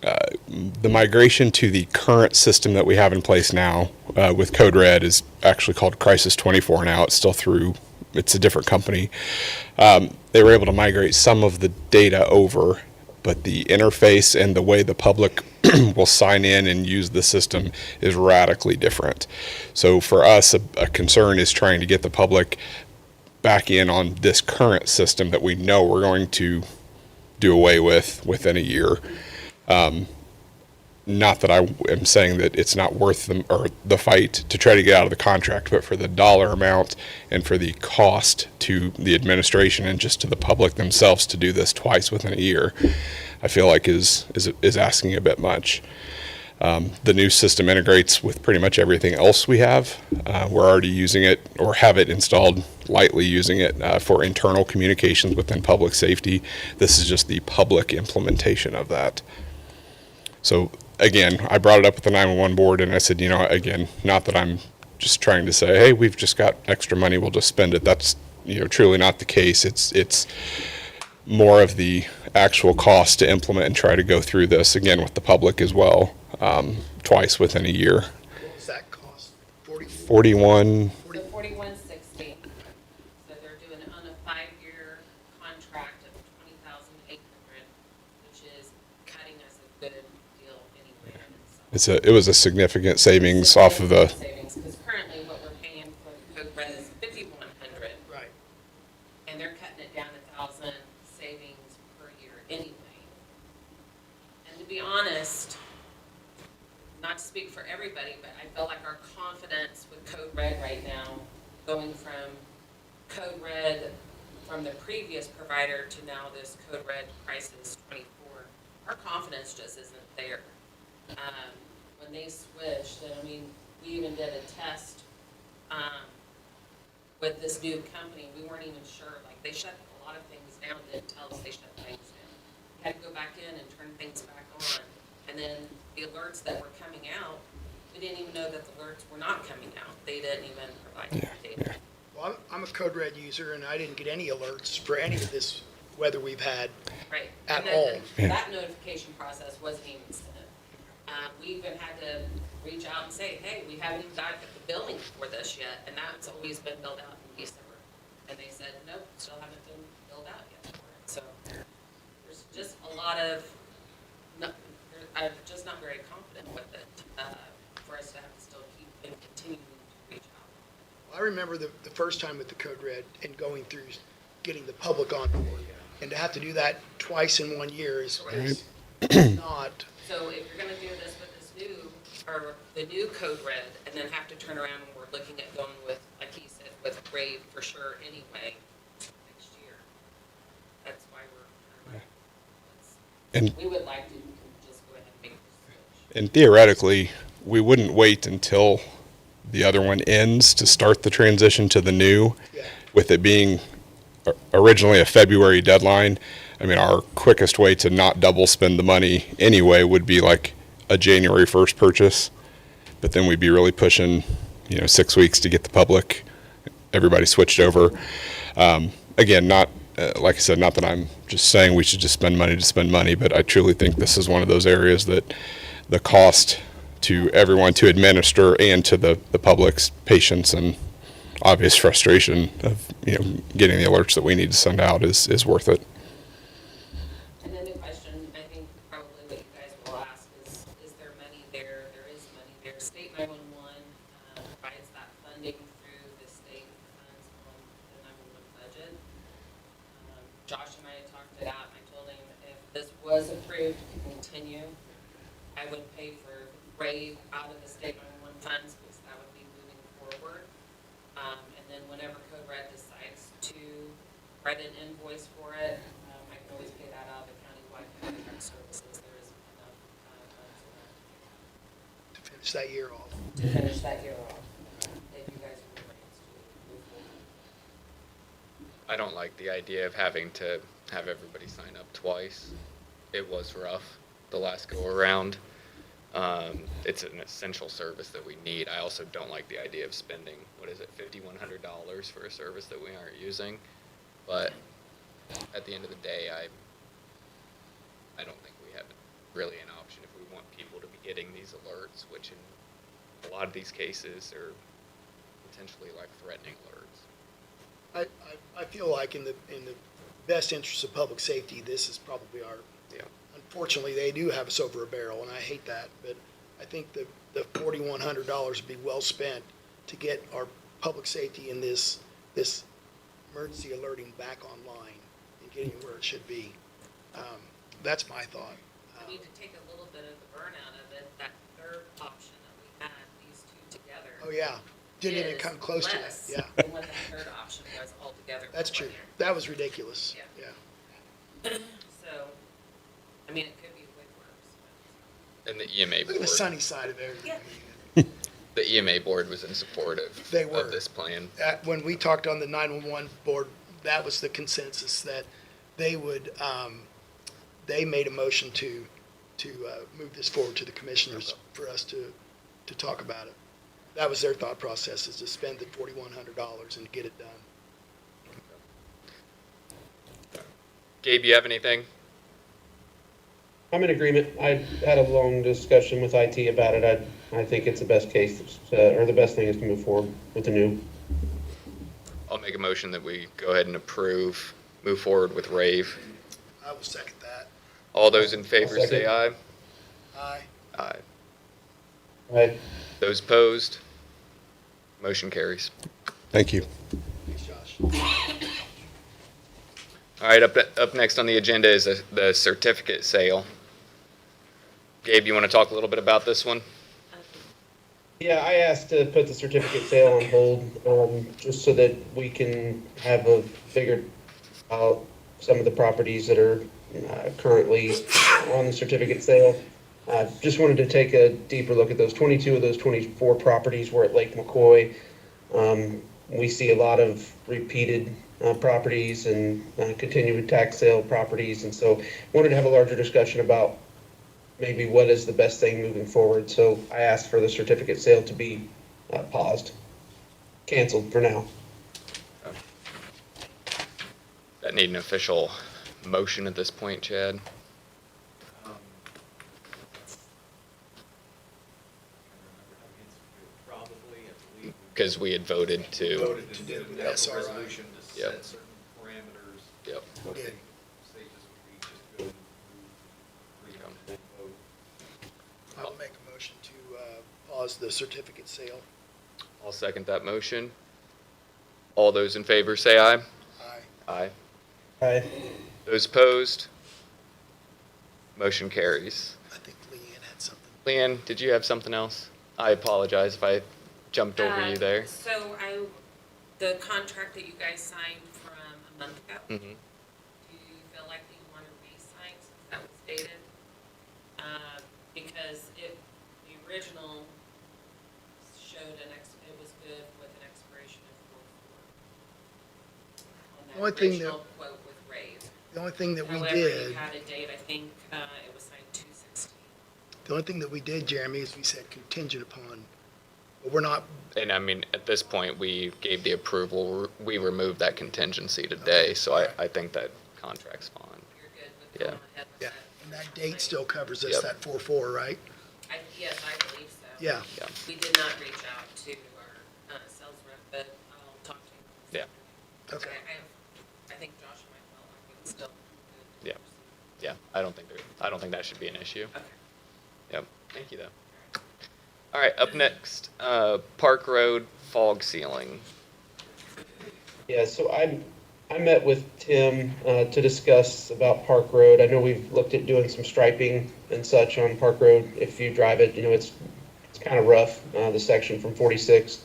the migration to the current system that we have in place now with Code Red is actually called Crisis 24 now. It's still through, it's a different company. They were able to migrate some of the data over but the interface and the way the public will sign in and use the system is radically different. So for us, a concern is trying to get the public back in on this current system that we know we're going to do away with within a year. Not that I am saying that it's not worth the fight to try to get out of the contract, but for the dollar amount and for the cost to the administration and just to the public themselves to do this twice within a year, I feel like is asking a bit much. The new system integrates with pretty much everything else we have. We're already using it or have it installed, lightly using it for internal communications within public safety. This is just the public implementation of that. So again, I brought it up with the 911 board and I said, again, not that I'm just trying to say, hey, we've just got extra money, we'll just spend it. That's, truly not the case. It's more of the actual cost to implement and try to go through this again with the public as well, twice within a year. What was that cost? 41. So 4160. So they're doing it on a 5-year contract of 20,800, which is cutting us a good deal anyway. It was a significant savings off of the. Savings, because currently what we're paying for the code red is 5,100. Right. And they're cutting it down 1,000 savings per year anyway. And to be honest, not to speak for everybody, but I feel like our confidence with Code Red right now, going from Code Red from the previous provider to now this Code Red Crisis 24, our confidence just isn't there. When they switched, and I mean, we even did a test with this new company. We weren't even sure, like they shut a lot of things down, didn't tell us they shut things down. We had to go back in and turn things back on. And then the alerts that were coming out, we didn't even know that the alerts were not coming out. They didn't even provide that data. Well, I'm a Code Red user, and I didn't get any alerts for any of this weather we've had. Right. At And then all. That notification process wasn't even sent. We even had to reach out and say, hey, we haven't even got the billing for this yet, and that's always been billed out in December. And they said, nope, still haven't been billed out yet for it. So there's just a lot of, I'm just not very confident with it for us to have to still keep and continue to reach out. I remember the first time with the Code Red and going through getting the public on board. And to have to do that twice in 1 year is not. So if you're gonna do this with this new, or the new Code Red, and then have to turn around and we're looking at going with, like he said, with Brave for sure anyway, next year. That's why And we would like to just go ahead and make this switch. And theoretically, we wouldn't wait until the other one ends to start the transition to the new, with it being originally a February deadline. I mean, our quickest way to not double spend the money anyway would be like a January 1st purchase, but then we'd be really pushing, 6 weeks to get the public, everybody switched over. Again, not, like I said, not that I'm just saying we should just spend money to spend money, but I truly think this is one of those areas that the cost to everyone to administer and to the public's patience and obvious frustration of, getting the alerts that we need to send out is worth it. And then the question, I think probably what you guys will ask is there money there? There is money there. State 911 provides that funding through the state funds on the 911 budget. Josh and I had talked it out, and I told him if this was approved to continue, I would pay for Brave out of the state 911 funds, because that would be moving forward. And then whenever Code Red decides to write an invoice for it, I can always pay that out of the countywide contract services. There isn't enough funds in that To finish that year off. to finish that year off. If you guys are ready to move forward. I don't like the idea of having to have everybody sign up twice. It was rough the last go around. It's an essential service that we need. I also don't like the idea of spending, $5,100 for a service that we aren't using. But at the end of the day, I don't think we have really an option if we want people to be getting these alerts, which in a lot of these cases are potentially life-threatening alerts. I feel like in the best interest of public safety, this is probably our Yeah. Unfortunately, they do have us over a barrel, and I hate that, but I think the $4,100 would be well spent to get our public safety in this emergency alerting back online and getting it where it should be. That's my thought. We need to take a little bit of the burnout of it, that third option that we had, these two together. Oh, yeah, didn't even is come close to it, less yeah. than what the third option was altogether. That's for true. 1 year. That was ridiculous, Yeah. yeah. So, I mean, it could be way worse. And the EMA Look at the board, sunny side of everything. the EMA board was in support of, They were. of this plan. When we talked on the 911 board, that was the consensus, that they would, they made a motion to move this forward to the commissioners for us to talk about it. That was their thought process, is to spend the $4,100 and get it done. Gabe, you have anything? I'm in agreement. I had a long discussion with IT about it. I think it's the best case, or the best thing is to move forward with the new. I'll make a motion that we go ahead and move forward with rave. I will second that. All those in favor I'll say aye. Aye. Aye. Right. Those opposed? Motion carries. Thank you. Thanks, Josh. All right, up next on the agenda is the certificate sale. Gabe, you want to talk a little bit about this one? Yeah, I asked to put the certificate sale on hold, just so that we can have a figured out some of the properties that are currently on the certificate sale. Just wanted to take a deeper look at those 22 of those 24 properties were at Lake McCoy. We see a lot of repeated properties and continued tax sale properties, and so wanted to have a larger discussion about maybe what is the best thing moving forward. So I asked for the certificate sale to be paused, canceled for now. That need an official motion at this point, Chad? Because we had voted to. Voted to do an SRI. Resolution to Yep. set certain parameters. Yep. What Yeah. they say just we just go and vote. I'll make a motion to pause the certificate sale. I'll second that motion. All those in favor say aye. Aye. Aye. Aye. Those opposed? Motion carries. I think Leanne had something. Leanne, did you have something else? I apologize if I jumped over you there. So the contract that you guys signed from a month ago, Mhm. do you feel like you want to re-sign since that was dated? Because the original showed it was good with an expiration of 4/4. The only thing that- On that original quote with Rave. The only thing that we However, you did, had a date, I think, it was signed 2/16. the only thing that we did, Jeremy, is we said contingent upon, but we're not, And I mean, at this point, we gave the approval, we removed that contingency today, so I think that contract's fine. You're good with Yeah. going ahead with yeah, that? and that date still covers us, Yep. that 4/4, right? Yes, I believe so. Yeah. Yeah. We did not reach out to our sales rep, but I'll talk to him. this Yeah. afternoon. Okay. I think Josh and I felt like it's still good. Yeah. Yeah, I don't think that should be an issue. Okay. Yep, thank you though. All right, up next, Park Road fog ceiling. Yeah, so I met with Tim to discuss about Park Road. I know we've looked at doing some striping and such on Park Road. If you drive it, it's kind of rough, the section from 46,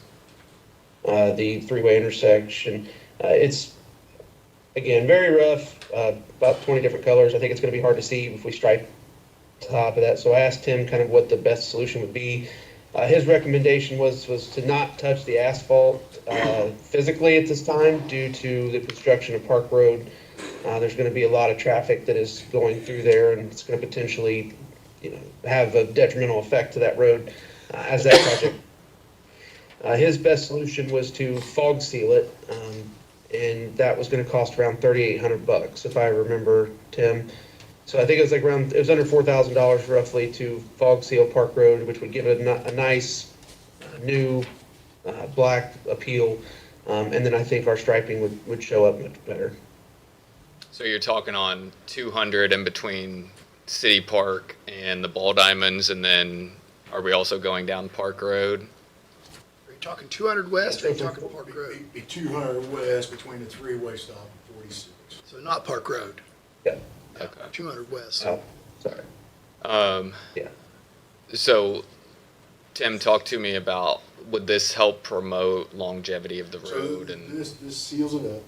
the three-way intersection. It's, again, very rough, about 20 different colors. I think it's going to be hard to see if we stripe top of that. So I asked Tim kind of what the best solution would be. His recommendation was to not touch the asphalt physically at this time due to the construction of Park Road. There's going to be a lot of traffic that is going through there, and it's going to potentially, have a detrimental effect to that road as that project. His best solution was to fog seal it, and that was going to cost around $3,800, if I remember, Tim. So I think it was it was under $4,000 roughly to fog seal Park Road, which would give it a nice, new, black appeal. And then I think our striping would show up much better. So you're talking on 200 in between City Park and the Ball Diamonds, and then are we also going down Park Road? Are you talking 200 west or are you talking Park Road? Be 200 west between the three-way stop and 46. So not Park Road, Yeah, Okay. 200 west. oh, sorry. Um, Yeah. So, Tim, talk to me about, would this help promote longevity of the So road and? this seals it up.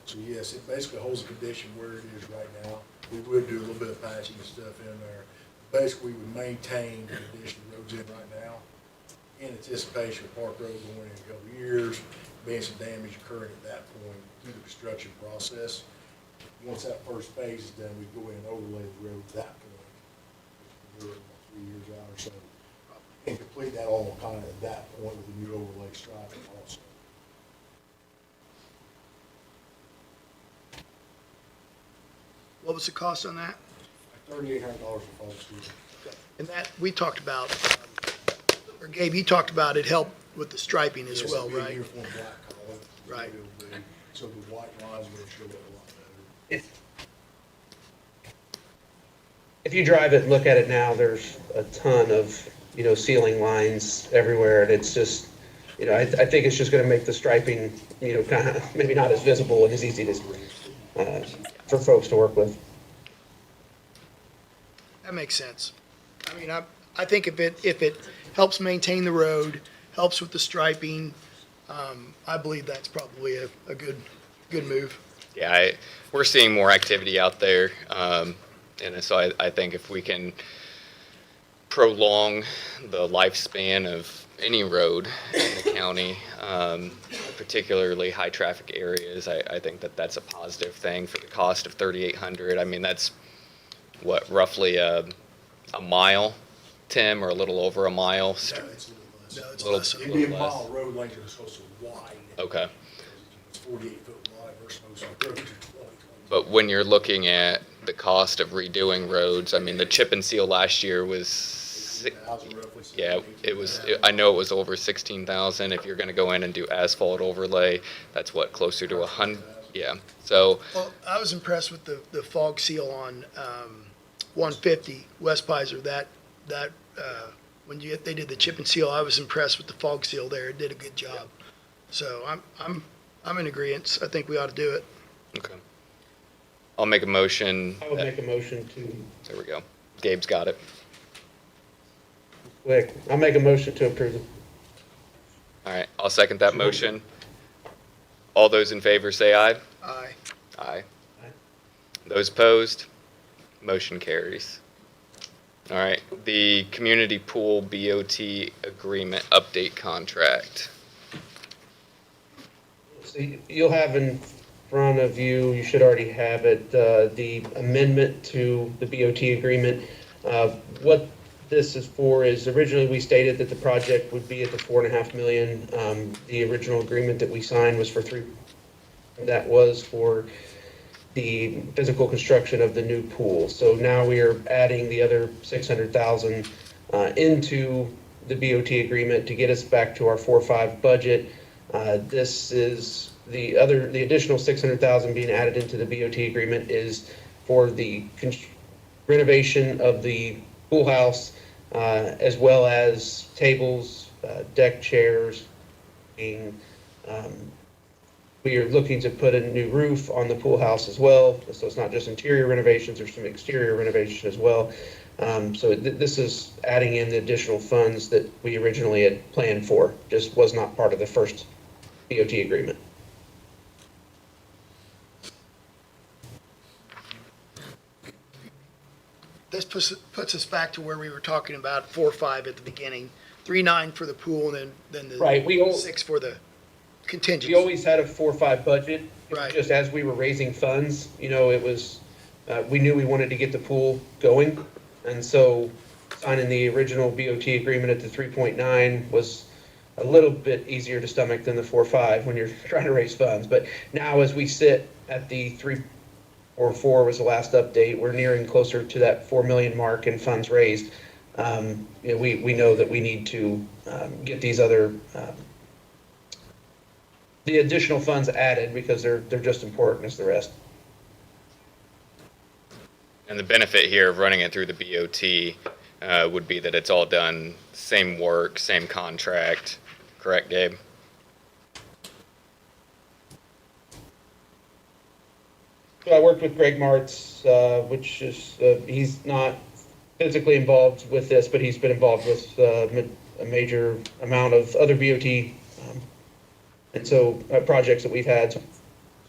So yes, it basically holds the condition where it is right now. We would do a little bit of patching and stuff in there. Basically, we would maintain the condition the road's in right now in anticipation of Park Road going in a couple of years, being some damage occurring at that point through the construction process. Once that first phase is done, we go in and overlay the road at that point. We can do it about 3 years out or so. And complete that all kind of at that point with the new overlay striping also. What was the cost on that? $3,800 for folks who. And that, we talked about, or Gabe, you talked about it helped with the striping as Yes, well, it'll be a right? uniform black color. Right. It'll be- So the white lines will show up a lot better. If you drive it and look at it now, there's a ton of, ceiling lines everywhere, and it's just, I think it's just gonna make the striping, kind of, maybe not as visible and as easy to, for folks to work with. That makes sense. I mean, I think if it helps maintain the road, helps with the striping, I believe that's probably a good move. Yeah, we're seeing more activity out there, and so I think if we can prolong the lifespan of any road in the county, particularly high-traffic areas, I think that that's a positive thing for the cost of $3,800. I mean, that's, what, roughly a mile, Tim, or a little over a mile? No, it's a little less. No, it's Little- less. It'd be a less. mile road length that's supposed to wide. Okay. It's 48 foot wide versus most of the roads are 20. But when you're looking at the cost of redoing roads, I mean, the chip and seal last year was, 1,000 roughly. yeah, it was, I know it was over 16,000. If you're gonna go in and do asphalt overlay, that's what, closer to 100? Yeah, so, Well, I was impressed with the fog seal on 150 West Pizer. When they did the chip and seal, I was impressed with the fog seal there. It did a good job. So I'm in agreement. I think we ought to do it. okay. I'll make a motion. I would make a motion There we go. Gabe's got it. I'll make a motion to approve it. All right, I'll second that motion. All those in favor say aye. Aye. Aye. Aye. Those opposed? Motion carries. All right, the community pool BOT agreement update contract. So you'll have in front of you, you should already have it, the amendment to the BOT agreement. What this is for is originally we stated that the project would be at the $4.5 million. The original agreement that we signed was for $3 million. That was for the physical construction of the new pool. So now we are adding the other $600,000 into the BOT agreement to get us back to our 4.5 budget. This is the additional $600,000 being added into the BOT agreement is for the renovation of the pool house, as well as tables, deck chairs. We are looking to put a new roof on the pool house as well, so it's not just interior renovations, there's some exterior renovation as well. So this is adding in the additional funds that we originally had planned for, just was not part of the first BOT agreement. This puts us back to where we were talking about 4.5 at the beginning, 3.9 for the pool, and then the Right, 6 for the contingency. We always had a 4.5 budget. Right. Just as we were raising funds, it was, we knew we wanted to get the pool going. And so signing the original BOT agreement at the 3.9 was a little bit easier to stomach than the 4.5 when you're trying to raise funds. But now as we sit at the 3.44 was the last update, we're nearing closer to that 4 million mark in funds raised. We know that we need to get these other the additional funds added because they're just important as the rest. And the benefit here of running it through the BOT would be that it's all done, same work, same contract. Correct, Gabe? So I worked with Greg Martz, which is, he's not physically involved with this, but he's been involved with a major amount of other BOT and so projects that we've had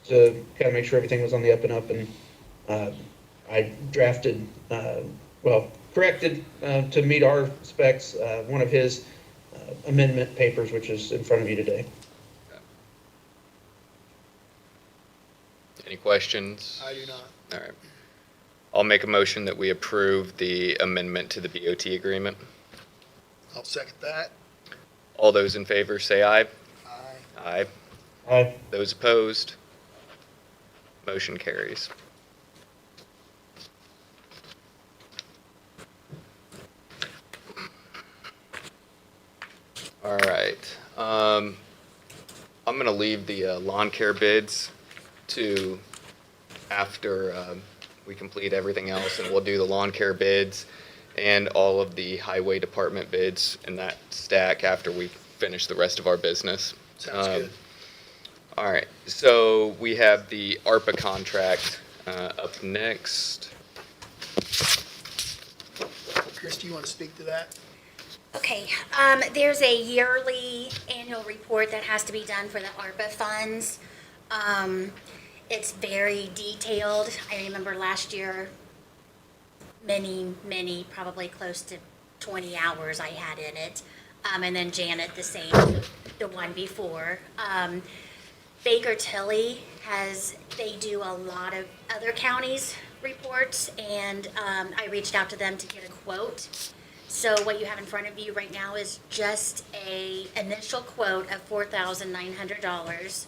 to kind of make sure everything was on the up and up. And I drafted, corrected to meet our specs, one of his amendment papers, which is in front of you today. Any questions? I do not. All right. I'll make a motion that we approve the amendment to the BOT agreement. I'll second that. All those in favor say aye. Aye. Aye. Aye. Those opposed? Motion carries. All right. I'm going to leave the lawn care bids to after we complete everything else, and we'll do the lawn care bids and all of the highway department bids in that stack after we finish the rest of our business. Sounds good. All right, so we have the ARPA contract up next. Chris, do you want to speak to that? Okay, there's a yearly annual report that has to be done for the ARPA funds. It's very detailed. I remember last year, many, probably close to 20 hours I had in it. And then Janet, the same, the one before. Baker Tilly they do a lot of other counties' reports, and I reached out to them to get a quote. So what you have in front of you right now is just a initial quote of $4,900.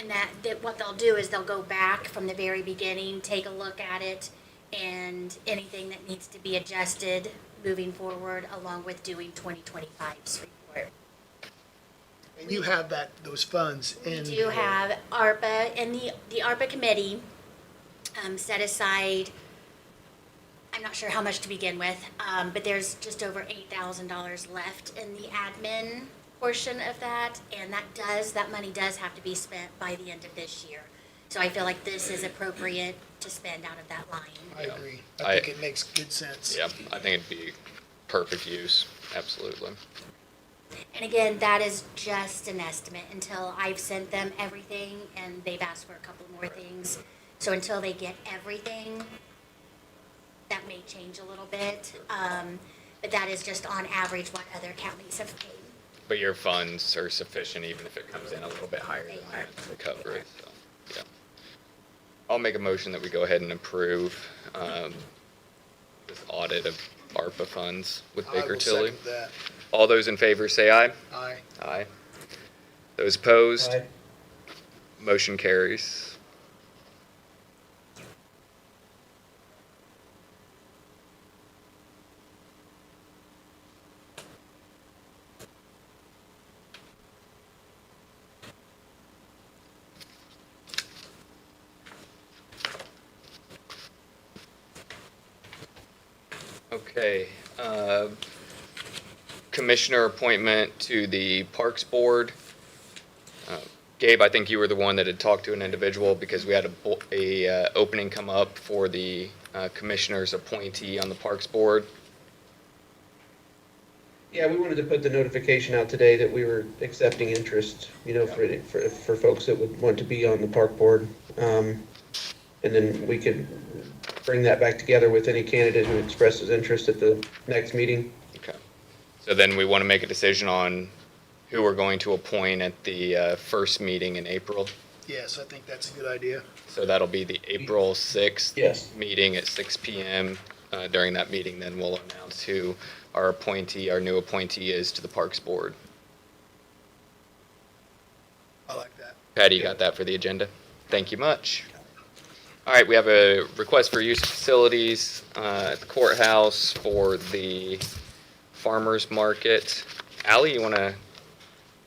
And that what they'll do is they'll go back from the very beginning, take a look at it, and anything that needs to be adjusted moving forward, along with doing 2025's report. And you have those funds in. We do have ARPA, and the ARPA committee set aside, I'm not sure how much to begin with, but there's just over $8,000 left in the admin portion of that, and that money does have to be spent by the end of this year. So I feel like this is appropriate to spend out of that line. I agree. I think it makes good sense. Yeah, I think it'd be perfect use, absolutely. And again, that is just an estimate until I've sent them everything, and they've asked for a couple more things. So until they get everything, that may change a little bit. But that is just on average what other counties have paid. But your funds are sufficient even if it comes in a little bit higher than that to cover it, so, yeah. I'll make a motion that we go ahead and approve this audit of ARPA funds with Baker Tilly. I will second that. All those in favor say aye. Aye. Aye. Those opposed? Aye. Motion carries. Okay, commissioner appointment to the Parks Board. Gabe, I think you were the one that had talked to an individual because we had a opening come up for the commissioner's appointee on the Parks Board. Yeah, we wanted to put the notification out today that we were accepting interest, for folks that would want to be on the park board. And then we could bring that back together with any candidate who expresses interest at the next meeting. Okay. So then we want to make a decision on who we're going to appoint at the first meeting in April. Yes, I think that's a good idea. So that'll be the April 6th Yes. meeting at 6 PM. During that meeting, then we'll announce who our new appointee is to the Parks Board. I like that. Patty, you got that for the agenda? Thank you much. All right, we have a request for use of facilities at the courthouse for the farmer's market. Allie, you want to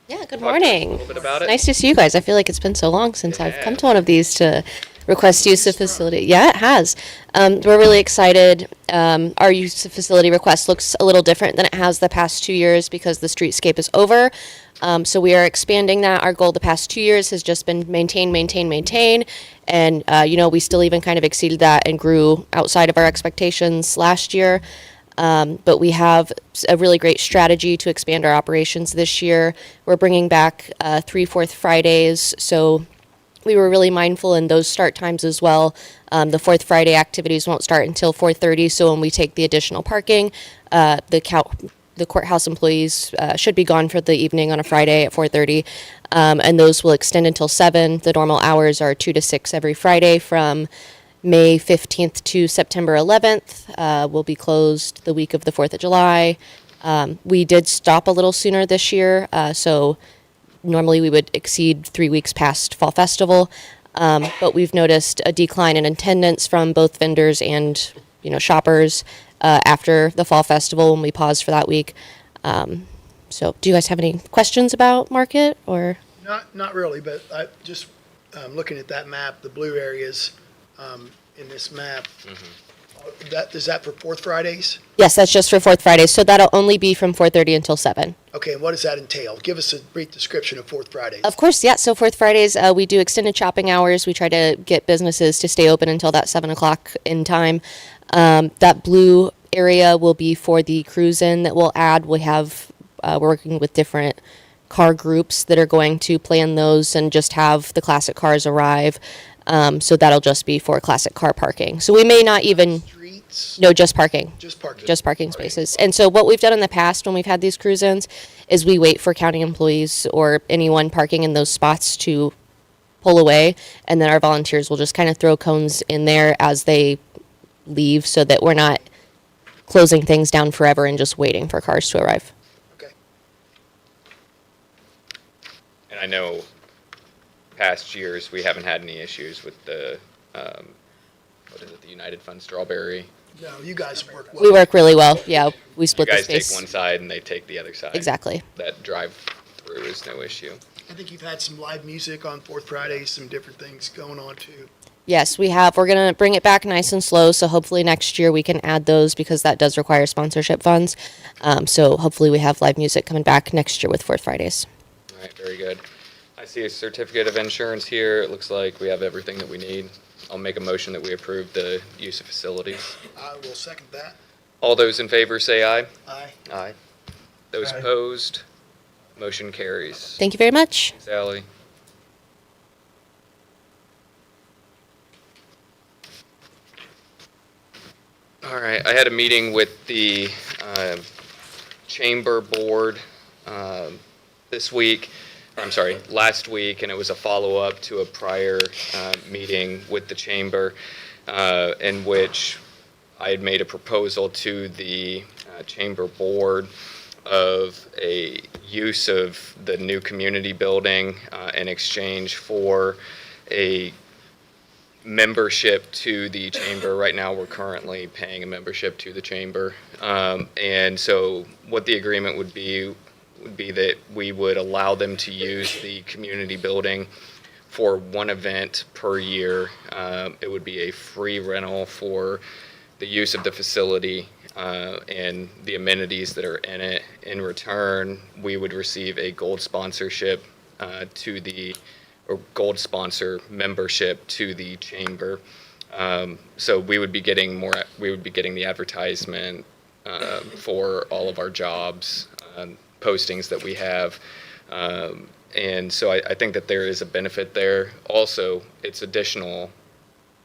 Yeah, good talk to us morning. a little bit about it? Nice to see you guys. I feel like it's been so long since I've come Yeah. to one of these to request use of facility. Yeah, it has. We're really excited. Our use of facility request looks a little different than it has the past 2 years because the streetscape is over. So we are expanding that. Our goal the past 2 years has just been maintain, maintain, maintain. And, we still even kind of exceeded that and grew outside of our expectations last year. But we have a really great strategy to expand our operations this year. We're bringing back 3 Fourth Fridays, so we were really mindful in those start times as well. The Fourth Friday activities won't start until 4:30, so when we take the additional parking, the courthouse employees should be gone for the evening on a Friday at 4:30, and those will extend until 7. The normal hours are 2 to 6 every Friday from May 15th to September 11th. Will be closed the week of the 4th of July. We did stop a little sooner this year, so normally we would exceed 3 weeks past Fall Festival, but we've noticed a decline in attendance from both vendors and shoppers after the Fall Festival when we paused for that week. So do you guys have any questions about market or? Not really, but I just, looking at that map, the blue areas, in this map, is that for Fourth Fridays? Yes, that's just for Fourth Friday, so that'll only be from 4:30 until 7. Okay, and what does that entail? Give us a brief description of Fourth Fridays. Of course, yeah. So Fourth Fridays, we do extended shopping hours. We try to get businesses to stay open until that 7 o'clock in time. That blue area will be for the cruise-in that we'll add. We have, we're working with different car groups that are going to plan those and just have the classic cars arrive. So that'll just be for classic car parking. So we may not even, Streets? no, just parking. Just parking? Just parking spaces. And so what we've done in the past when we've had these cruise-ins is we wait for county employees or anyone parking in those spots to pull away, and then our volunteers will just kind of throw cones in there as they leave so that we're not closing things down forever and just waiting for cars to arrive. Okay. And I know past years, we haven't had any issues with the, what is it, the United Fund Strawberry? No, you guys work well. We work really well. Yeah, we split You the guys take space. one side and they take the other side. Exactly. That drive-through is no issue. I think you've had some live music on Fourth Fridays, some different things going on too. Yes, we have. We're going to bring it back nice and slow, so hopefully next year we can add those because that does require sponsorship funds. So hopefully we have live music coming back next year with Fourth Fridays. All right, very good. I see a certificate of insurance here. It looks like we have everything that we need. I'll make a motion that we approve the use of facilities. I will second that. All those in favor say aye. Aye. Aye. Those opposed, motion carries. Thank you very much. Sally. All right, I had a meeting with the Chamber Board this week, last week, and it was a follow-up to a prior meeting with the Chamber in which I had made a proposal to the Chamber Board of a use of the new community building in exchange for a membership to the Chamber. Right now, we're currently paying a membership to the Chamber. And so what the agreement would be that we would allow them to use the community building for one event per year. It would be a free rental for the use of the facility and the amenities that are in it. In return, we would receive a gold sponsorship or gold sponsor membership to the Chamber. So we would be getting the advertisement for all of our jobs, postings that we have. And so I think that there is a benefit there. Also, it's additional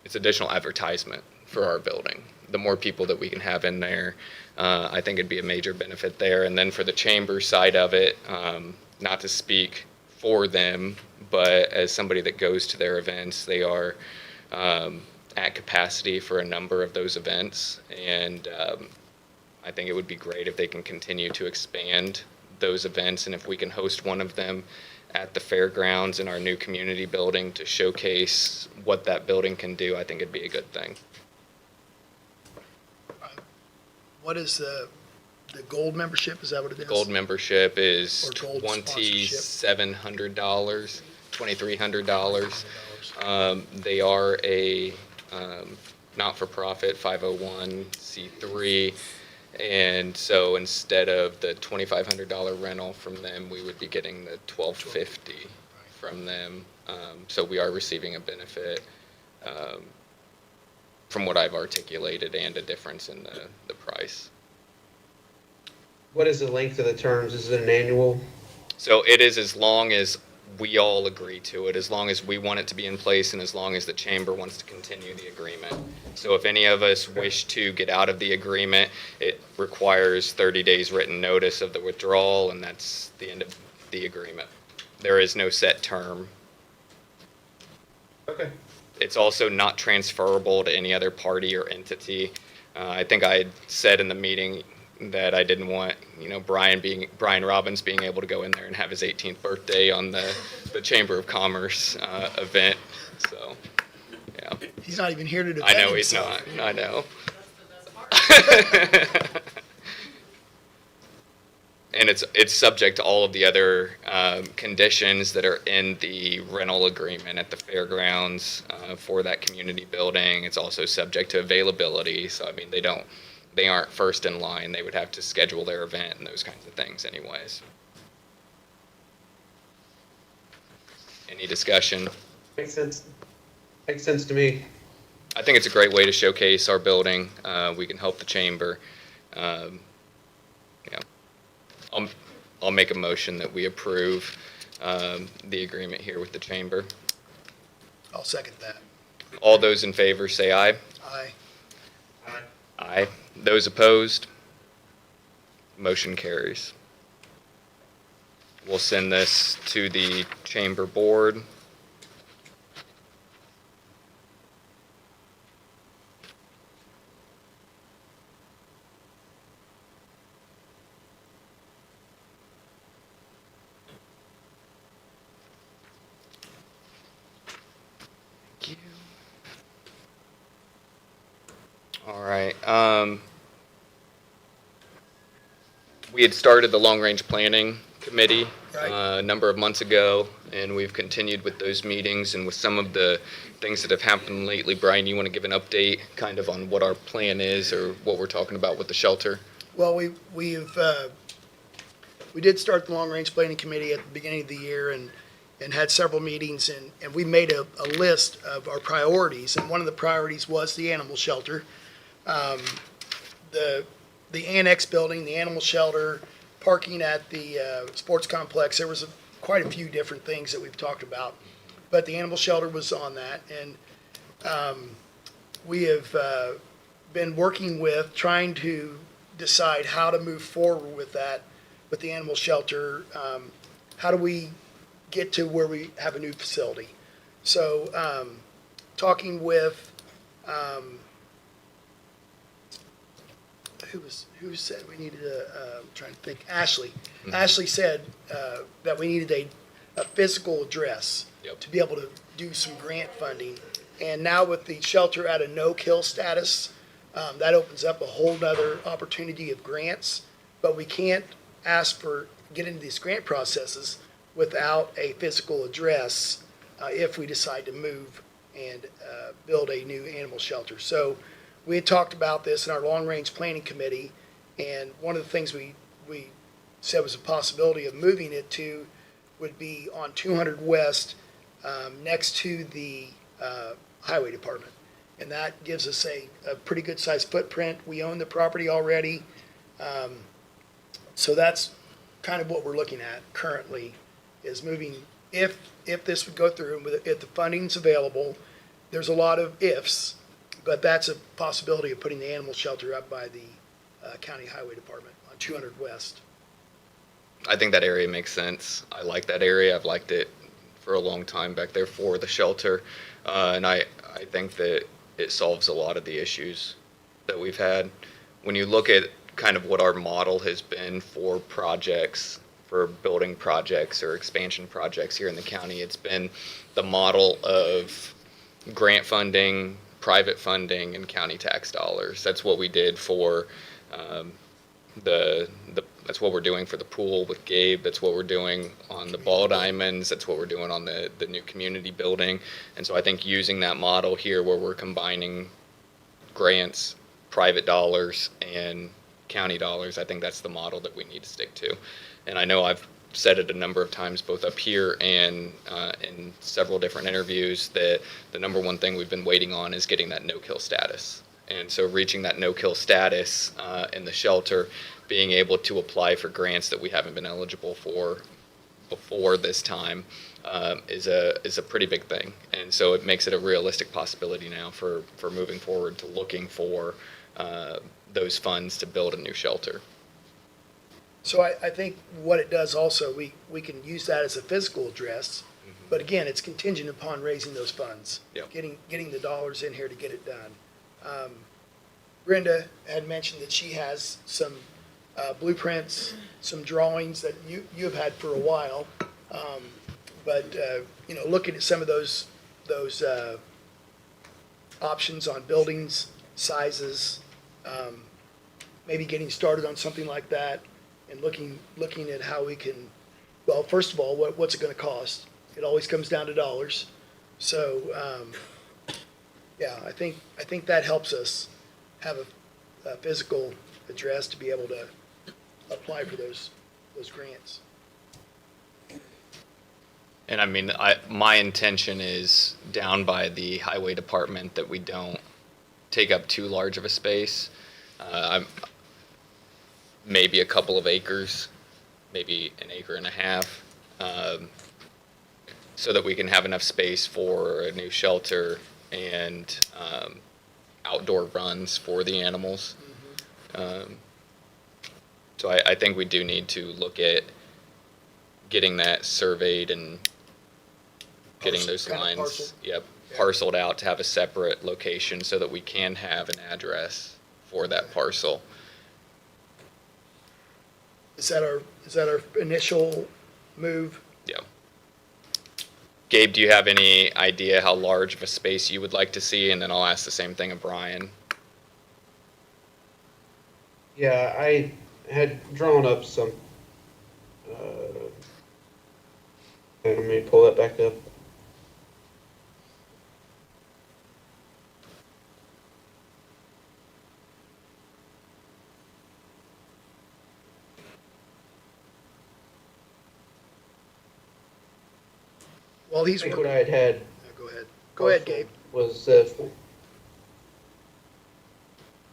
advertisement for our building. The more people that we can have in there, I think it'd be a major benefit there. And then for the Chamber side of it, not to speak for them, but as somebody that goes to their events, they are at capacity for a number of those events. And I think it would be great if they can continue to expand those events, and if we can host one of them at the fairgrounds in our new community building to showcase what that building can do, I think it'd be a good thing. What is the gold membership? Is that what it is? Gold membership is Or gold sponsorship. $2,700. $2,300. They are a not-for-profit 501c3, and so instead of the $2,500 rental from them, we would be getting the $1,250 from them. So we are receiving a benefit from what I've articulated and a difference in the price. What is the length of the terms? Is it an annual? So it is as long as we all agree to it, as long as we want it to be in place and as long as the chamber wants to continue the agreement. So if any of us wish to get out of the agreement, it requires 30 days written notice of the withdrawal, and that's the end of the agreement. There is no set term. Okay. It's also not transferable to any other party or entity. I think I had said in the meeting that I didn't want, Brian Robbins being able to go in there and have his 18th birthday on the Chamber of Commerce event. So, yeah. He's not even here to defend I know he's himself. not. I know. And it's subject to all of the other conditions that are in the rental agreement at the fairgrounds for that community building. It's also subject to availability. So, I mean, they aren't first in line. They would have to schedule their event and those kinds of things anyways. Any discussion? Makes sense. Makes sense to me. I think it's a great way to showcase our building. We can help the chamber. Yeah. I'll make a motion that we approve the agreement here with the chamber. I'll second that. All those in favor say aye. Aye. Aye. Those opposed? Motion carries. We'll send this to the chamber board. Thank you. All right. We had started the long-range planning committee a number of months ago, and we've continued with those meetings and with some of the things that have happened lately. Brian, you want to give an update kind of on what our plan is or what we're talking about with the shelter? Well, we did start the long-range planning committee at the beginning of the year and had several meetings, and we made a list of our priorities, and one of the priorities was the animal shelter. The annex building, the animal shelter, parking at the sports complex. There was quite a few different things that we've talked about, but the animal shelter was on that, and we have been working with trying to decide how to move forward with that, with the animal shelter. How do we get to where we have a new facility? So, talking with, who said we needed I'm trying to think, Ashley. Mm-hmm. Ashley said that we needed a physical address to be able to do some grant funding. And now with the shelter at a no-kill status, that opens up a whole nother opportunity of grants. But we can't ask for, get into these grant processes without a physical address if we decide to move and build a new animal shelter. So we had talked about this in our long-range planning committee, and one of the things we said was a possibility of moving it to would be on 200 West, next to the highway department. And that gives us a pretty good-sized footprint. We own the property already. So that's kind of what we're looking at currently, is moving, if this would go through, and if the funding's available. There's a lot of ifs, but that's a possibility of putting the animal shelter up by the county highway department on 200 West. I think that area makes sense. I like that area. I've liked it for a long time back there for the shelter. And I think that it solves a lot of the issues that we've had. When you look at kind of what our model has been for projects, for building projects or expansion projects here in the county, it's been the model of grant funding, private funding, and county tax dollars. That's what we did for the That's what we're doing for the pool with Gabe. That's what we're doing on the ball diamonds. That's what we're doing on the new community building. And so I think using that model here where we're combining grants, private dollars, and county dollars, I think that's the model that we need to stick to. And I know I've said it a number of times, both up here and in several different interviews, that the number one thing we've been waiting on is getting that no-kill status. And so reaching that no-kill status in the shelter, being able to apply for grants that we haven't been eligible for before this time is a pretty big thing. And so it makes it a realistic possibility now for moving forward to looking for those funds to build a new shelter. So I think what it does also, we can use that as a physical address, but again, it's contingent upon raising those funds. Yep. Getting the dollars in here to get it done. Brenda had mentioned that she has some blueprints, some drawings that you have had for a while. But looking at some of those options on buildings, sizes, maybe getting started on something like that, and looking at how we can, well, first of all, what's it going to cost? It always comes down to dollars. So, yeah, I think that helps us have a physical address to be able to apply for those grants. And I mean, my intention is down by the highway department that we don't take up too large of a space. Maybe a couple of acres, maybe an acre and a half, so that we can have enough space for a new shelter and outdoor runs for the animals. So I think we do need to look at getting that surveyed and getting those lines, parceled out to have a separate location so that we can have an address for that parcel. Is that our initial move? Yeah. Gabe, do you have any idea how large of a space you would like to see? And then I'll ask the same thing of Brian. Yeah, I had drawn up some, let me pull that back up. Well, I think what I had Go ahead. Go ahead, Gabe. was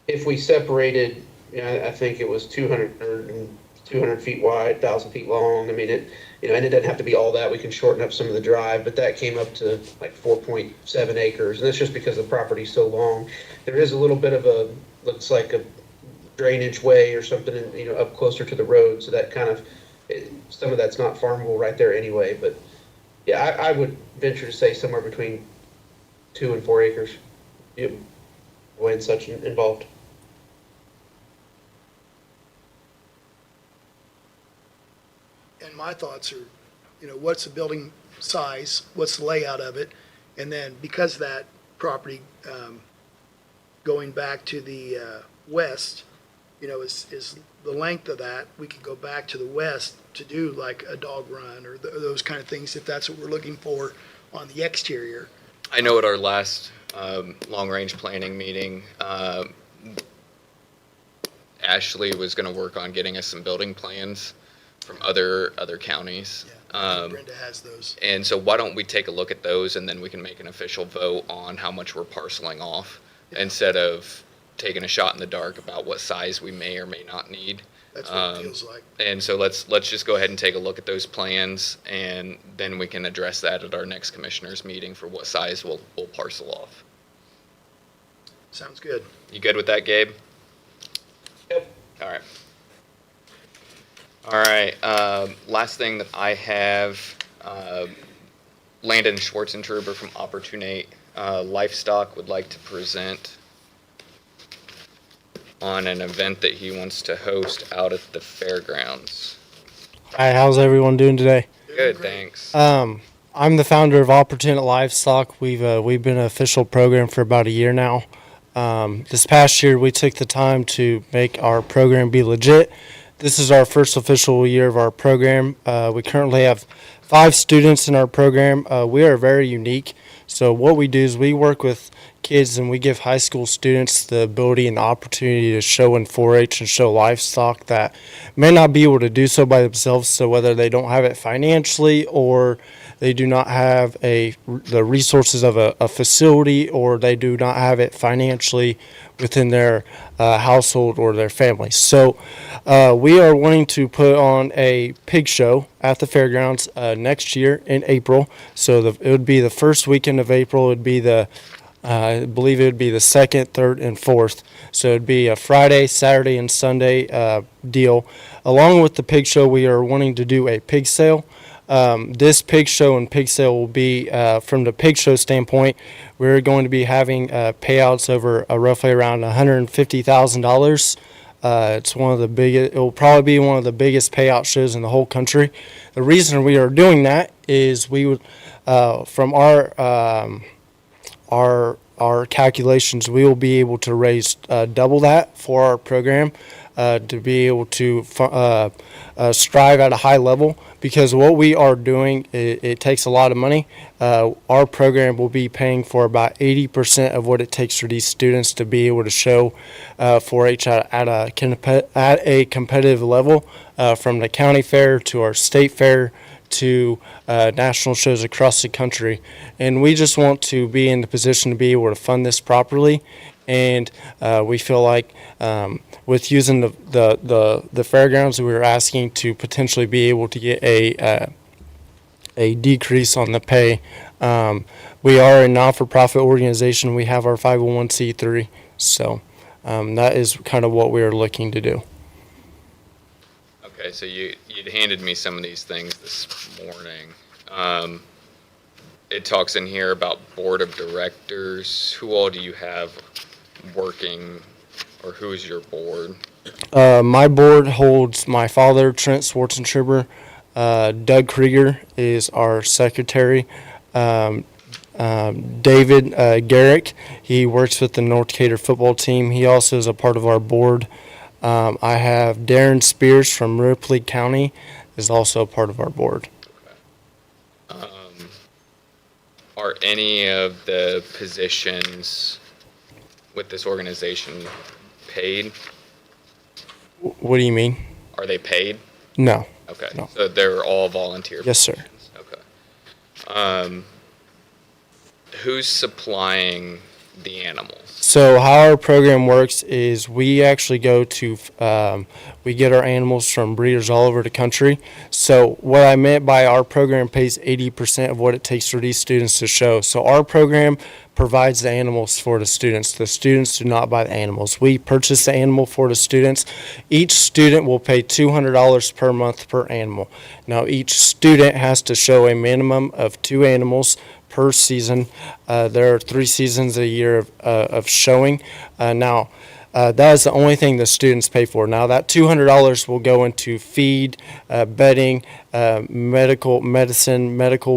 if we separated, I think it was 200 feet wide, 1,000 feet long. I mean, and it doesn't have to be all that. We can shorten up some of the drive, but that came up to like 4.7 acres. And that's just because the property's so long. There is a little bit of looks like a drainage way or something, up closer to the road. So that kind of, some of that's not farmable right there anyway, but yeah, I would venture to say somewhere between 2 and 4 acres. Yep. When such involved. And my thoughts are, what's the building size? What's the layout of it? And then because that property, going back to the west, is the length of that, we could go back to the west to do like a dog run or those kind of things, if that's what we're looking for on the exterior. I know at our last long-range planning meeting, Ashley was going to work on getting us some building plans from other counties. Brenda has those. And so why don't we take a look at those, and then we can make an official vote on how much we're parceling off, instead of taking a shot in the dark about what size we may or may not need. That's what it feels like. And so let's just go ahead and take a look at those plans, and then we can address that at our next commissioners meeting for what size we'll parcel off. Sounds good. You good with that, Gabe? Yep. All right. All right, last thing that I have, Landon Schwarzentruber from Opportunate Livestock would like to present on an event that he wants to host out at the fairgrounds. Hi, how's everyone doing today? Good, thanks. I'm the founder of Opportunate Livestock. We've been an official program for about a year now. This past year, we took the time to make our program be legit. This is our first official year of our program. We currently have 5 students in our program. We are very unique. So what we do is we work with kids and we give high school students the ability and the opportunity to show in 4-H and show livestock that may not be able to do so by themselves. So whether they don't have it financially or they do not have the resources of a facility or they do not have it financially within their household or their family. So we are wanting to put on a pig show at the fairgrounds next year in April. So it would be the first weekend of April. It would be I believe it would be the 2nd, 3rd, and 4th. So it would be a Friday, Saturday, and Sunday deal. Along with the pig show, we are wanting to do a pig sale. This pig show and pig sale will be, from the pig show standpoint, we're going to be having payouts over roughly around $150,000. It's one of the biggest, it will probably be one of the biggest payout shows in the whole country. The reason we are doing that is we would, from our calculations, we will be able to raise double that for our program to be able to strive at a high level, because what we are doing, it takes a lot of money. Our program will be paying for about 80% of what it takes for these students to be able to show 4-H at a competitive level, from the county fair to our state fair to national shows across the country. And we just want to be in the position to be able to fund this properly. And we feel like with using the fairgrounds, we were asking to potentially be able to get a decrease on the pay. We are a not-for-profit organization. We have our 501c3. So that is kind of what we are looking to do. Okay, so you'd handed me some of these things this morning. It talks in here about board of directors. Who all do you have working, or who is your board? My board holds my father, Trent Schwarzentribber. Doug Krieger is our secretary. David Garrick, he works with the North Decatur football team. He also is a part of our board. I have Darren Spears from Ripley County is also a part of our board. Are any of the positions with this organization paid? What do you mean? Are they paid? No. Okay, No. so they're all volunteer Yes, sir. positions? Okay. Who's supplying the animals? So how our program works is we actually go to, we get our animals from breeders all over the country. So what I meant by our program pays 80% of what it takes for these students to show. So our program provides the animals for the students. The students do not buy the animals. We purchase the animal for the students. Each student will pay $200 per month per animal. Now each student has to show a minimum of 2 animals per season. There are 3 seasons a year of showing. Now, that is the only thing the students pay for. Now, that $200 will go into feed, bedding, medical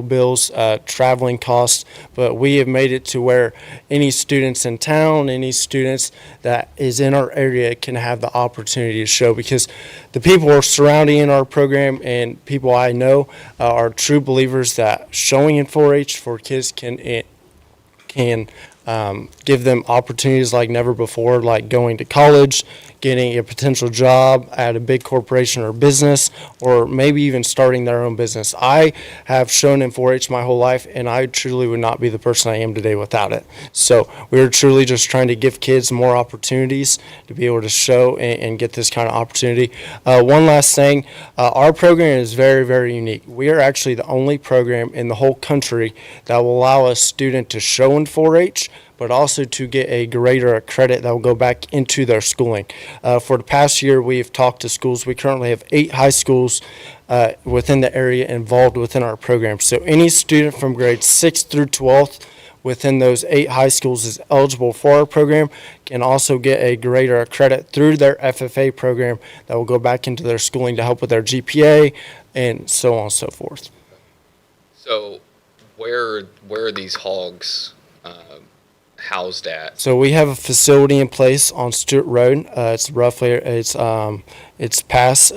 bills, traveling costs. But we have made it to where any students in town, any students that is in our area can have the opportunity to show, because the people who are surrounding in our program and people I know are true believers that showing in 4-H for kids can give them opportunities like never before, like going to college, getting a potential job at a big corporation or business, or maybe even starting their own business. I have shown in 4-H my whole life, and I truly would not be the person I am today without it. So we're truly just trying to give kids more opportunities to be able to show and get this kind of opportunity. One last thing, our program is very, very unique. We are actually the only program in the whole country that will allow a student to show in 4-H, but also to get a grade or a credit that will go back into their schooling. For the past year, we've talked to schools. We currently have 8 high schools within the area involved within our program. So any student from grades 6 through 12th within those 8 high schools is eligible for our program, can also get a grade or a credit through their FFA program that will go back into their schooling to help with their GPA and so on and so forth. So where are these hogs housed at? So we have a facility in place on Stewart Road. It's past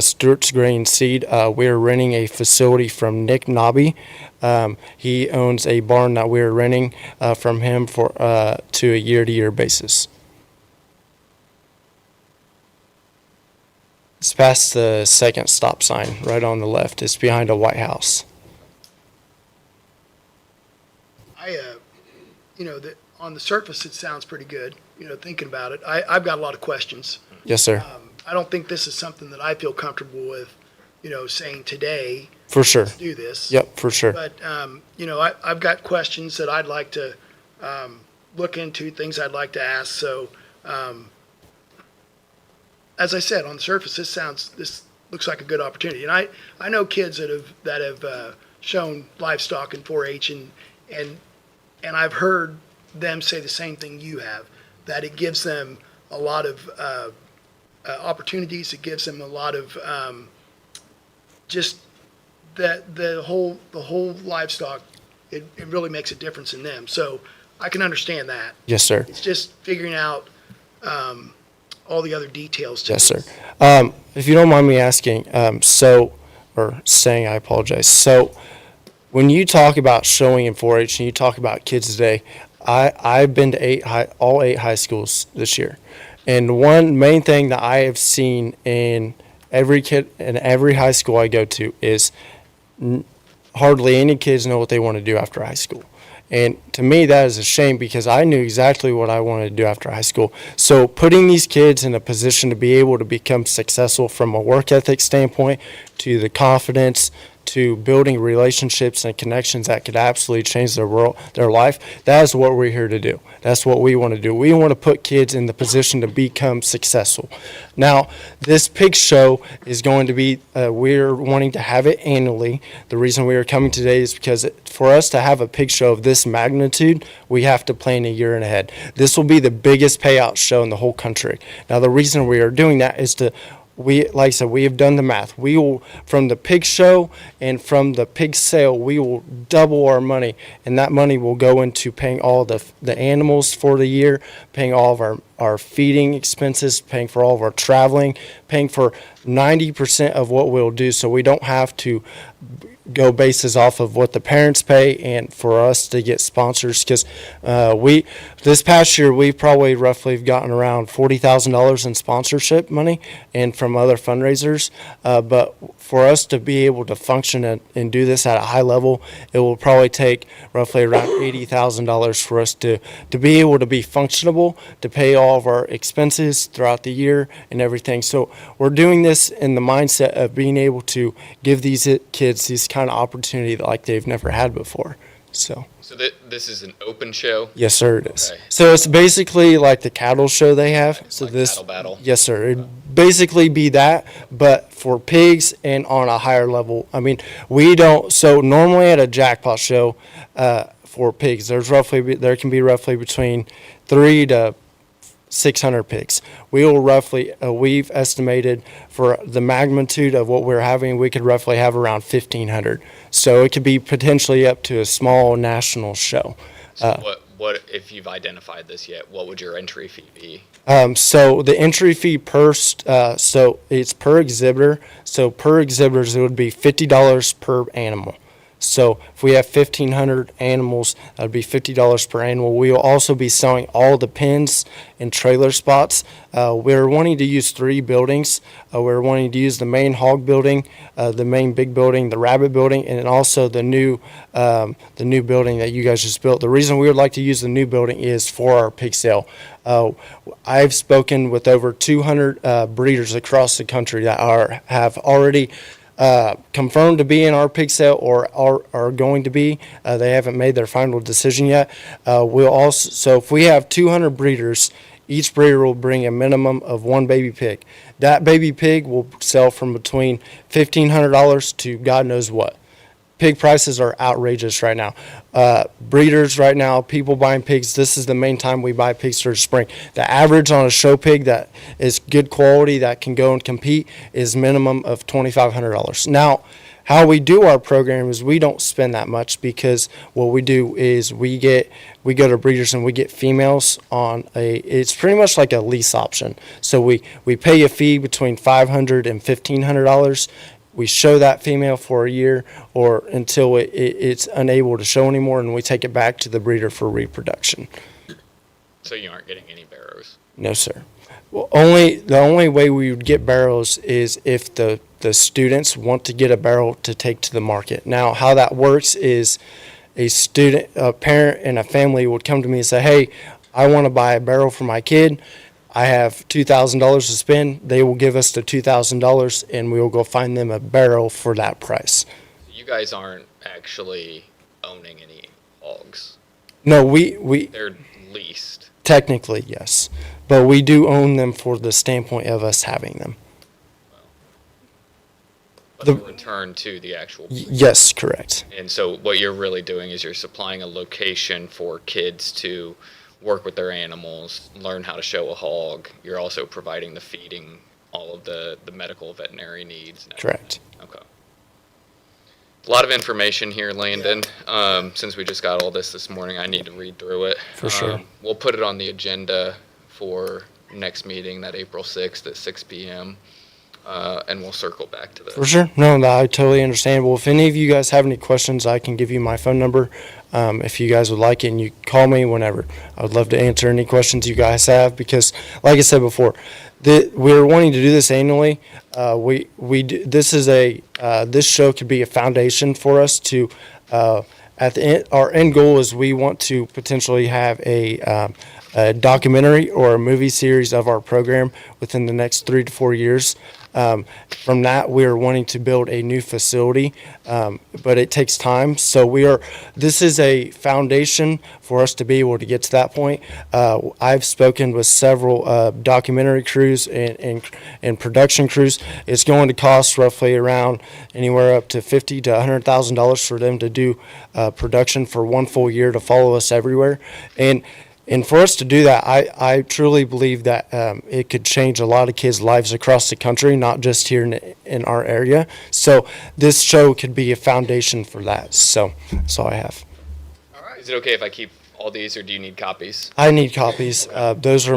Stewart's Grain Seed. We're renting a facility from Nick Nobby. He owns a barn that we're renting from him for to a year-to-year basis. It's past the second stop sign, right on the left. It's behind a White House. On the surface, it sounds pretty good, thinking about it. I've got a lot of questions. Yes, sir. I don't think this is something that I feel comfortable with, saying today, For sure. let's do this. Yep, for sure. But, I've got questions that I'd like to look into, things I'd like to ask. So, as I said, on the surface, this looks like a good opportunity. And I know kids that have shown livestock in 4-H, and I've heard them say the same thing you have, that it gives them a lot of opportunities. It gives them a lot of just that the whole livestock. It really makes a difference in them. So I can understand that. Yes, sir. It's just figuring out all the other details. To Yes, this. sir. If you don't mind me asking, or saying, I apologize. So, when you talk about showing in 4-H and you talk about kids today, I've been to all eight high schools this year, and one main thing that I have seen in every kid in every high school I go to is hardly any kids know what they want to do after high school. And to me, that is a shame, because I knew exactly what I wanted to do after high school. So putting these kids in a position to be able to become successful from a work ethic standpoint, to the confidence, to building relationships and connections that could absolutely change their life, that is what we're here to do. That's what we want to do. We want to put kids in the position to become successful. Now, this pig show is going to be, we're wanting to have it annually. The reason we are coming today is because for us to have a pig show of this magnitude, we have to plan a year and ahead. This will be the biggest payout show in the whole country. Now, the reason we are doing that is like I said, we have done the math. We will, from the pig show and from the pig sale, we will double our money, and that money will go into paying all the animals for the year, paying all of our feeding expenses, paying for all of our traveling, paying for 90% of what we'll do, so we don't have to go bases off of what the parents pay, and for us to get sponsors, because this past year we've probably roughly gotten around $40,000 in sponsorship money and from other fundraisers, but for us to be able to function and do this at a high level, it will probably take roughly around $80,000 for us to be able to be functionable, to pay all of our expenses throughout the year and everything. So we're doing this in the mindset of being able to give these kids these kind of opportunity like they've never had before. So this is an open show? Yes, sir, it is. Okay. So it's basically like the cattle show they have. So Like this cattle battle? Yes, sir. It'd basically be that, but for pigs and on a higher level. I mean, so normally at a jackpot show for pigs, there can be roughly between 300 to 600 pigs. We've estimated for the magnitude of what we're having, we could roughly have around 1,500. So it could be potentially up to a small national show. So what if you've identified this yet? What would your entry fee be? So the entry fee so it's per exhibitor. So per exhibitors, it would be $50 per animal. So if we have 1,500 animals, that would be $50 per animal. We will also be selling all the pens and trailer spots. We're wanting to use 3 buildings. We're wanting to use the main hog building, the main big building, the rabbit building, and then also the new building that you guys just built. The reason we would like to use the new building is for our pig sale. I've spoken with over 200 breeders across the country that have already confirmed to be in our pig sale or are going to be. They haven't made their final decision yet. So if we have 200 breeders, each breeder will bring a minimum of 1 baby pig. That baby pig will sell from between $1,500 to God knows what. Pig prices are outrageous right now. Breeders right now, people buying pigs, this is the main time we buy pigs for the spring. The average on a show pig that is good quality, that can go and compete, is minimum of $2,500. Now, how we do our program is we don't spend that much because what we do is we go to breeders and we get females on it's pretty much like a lease option. So we pay a fee between $500 and $1,500. We show that female for a year or until it's unable to show anymore, and we take it back to the breeder for reproduction. So you aren't getting any barrows? No, sir. Well, the only way we would get barrels is if the students want to get a barrel to take to the market. Now, how that works is a parent and a family would come to me and say, hey, I want to buy a barrel for my kid. I have $2,000 to spend. They will give us the $2,000 and we will go find them a barrel for that price. You guys aren't actually owning any hogs? No, we They're leased? technically, yes. But we do own them for the standpoint of us having them. But the return to the actual. Yes, correct. And so what you're really doing is you're supplying a location for kids to work with their animals, learn how to show a hog. You're also providing the feeding, all of the medical veterinary needs. Correct. Okay. A lot of information here, Landon. Since we just got all this morning, I need to read through it. For sure. We'll put it on the agenda for next meeting, that April 6th at 6 p.m. And we'll circle back to this. For sure. No, I totally understand. Well, if any of you guys have any questions, I can give you my phone number. If you guys would like it, and you call me whenever. I would love to answer any questions you guys have because, like I said before, we're wanting to do this annually. This show could be a foundation for us to. At the end, our end goal is we want to potentially have a documentary or a movie series of our program within the next 3 to 4 years. From that, we are wanting to build a new facility, but it takes time. So this is a foundation for us to be able to get to that point. I've spoken with several documentary crews and production crews. It's going to cost roughly around anywhere up to $50,000 to $100,000 for them to do production for 1 full year to follow us everywhere. And for us to do that, I truly believe that it could change a lot of kids' lives across the country, not just here in our area. So this show could be a foundation for that. So that's all I have. Is it okay if I keep all these, or do you need copies? I need copies. Those are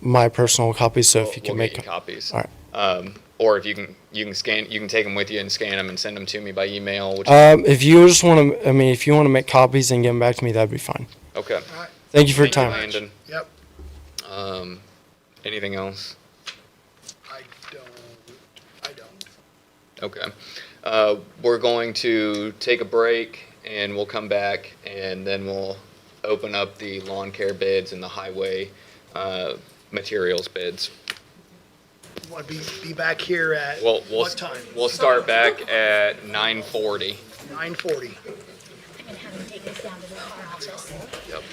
my personal copies. So if you can We'll make get you copies. All right. Or if you can scan, you can take them with you and scan them and send them to me by email. If you just want to, if you want to make copies and get them back to me, that'd be fine. Okay. Thank you for your time. Landon. Yep. Anything else? I don't. Okay. We're going to take a break and we'll come back and then we'll open up the lawn care bids and the highway materials bids. You want to be back here at We'll what time? We'll start back at 9:40. 9:40. I'm gonna have them take this down to the car office. Yep.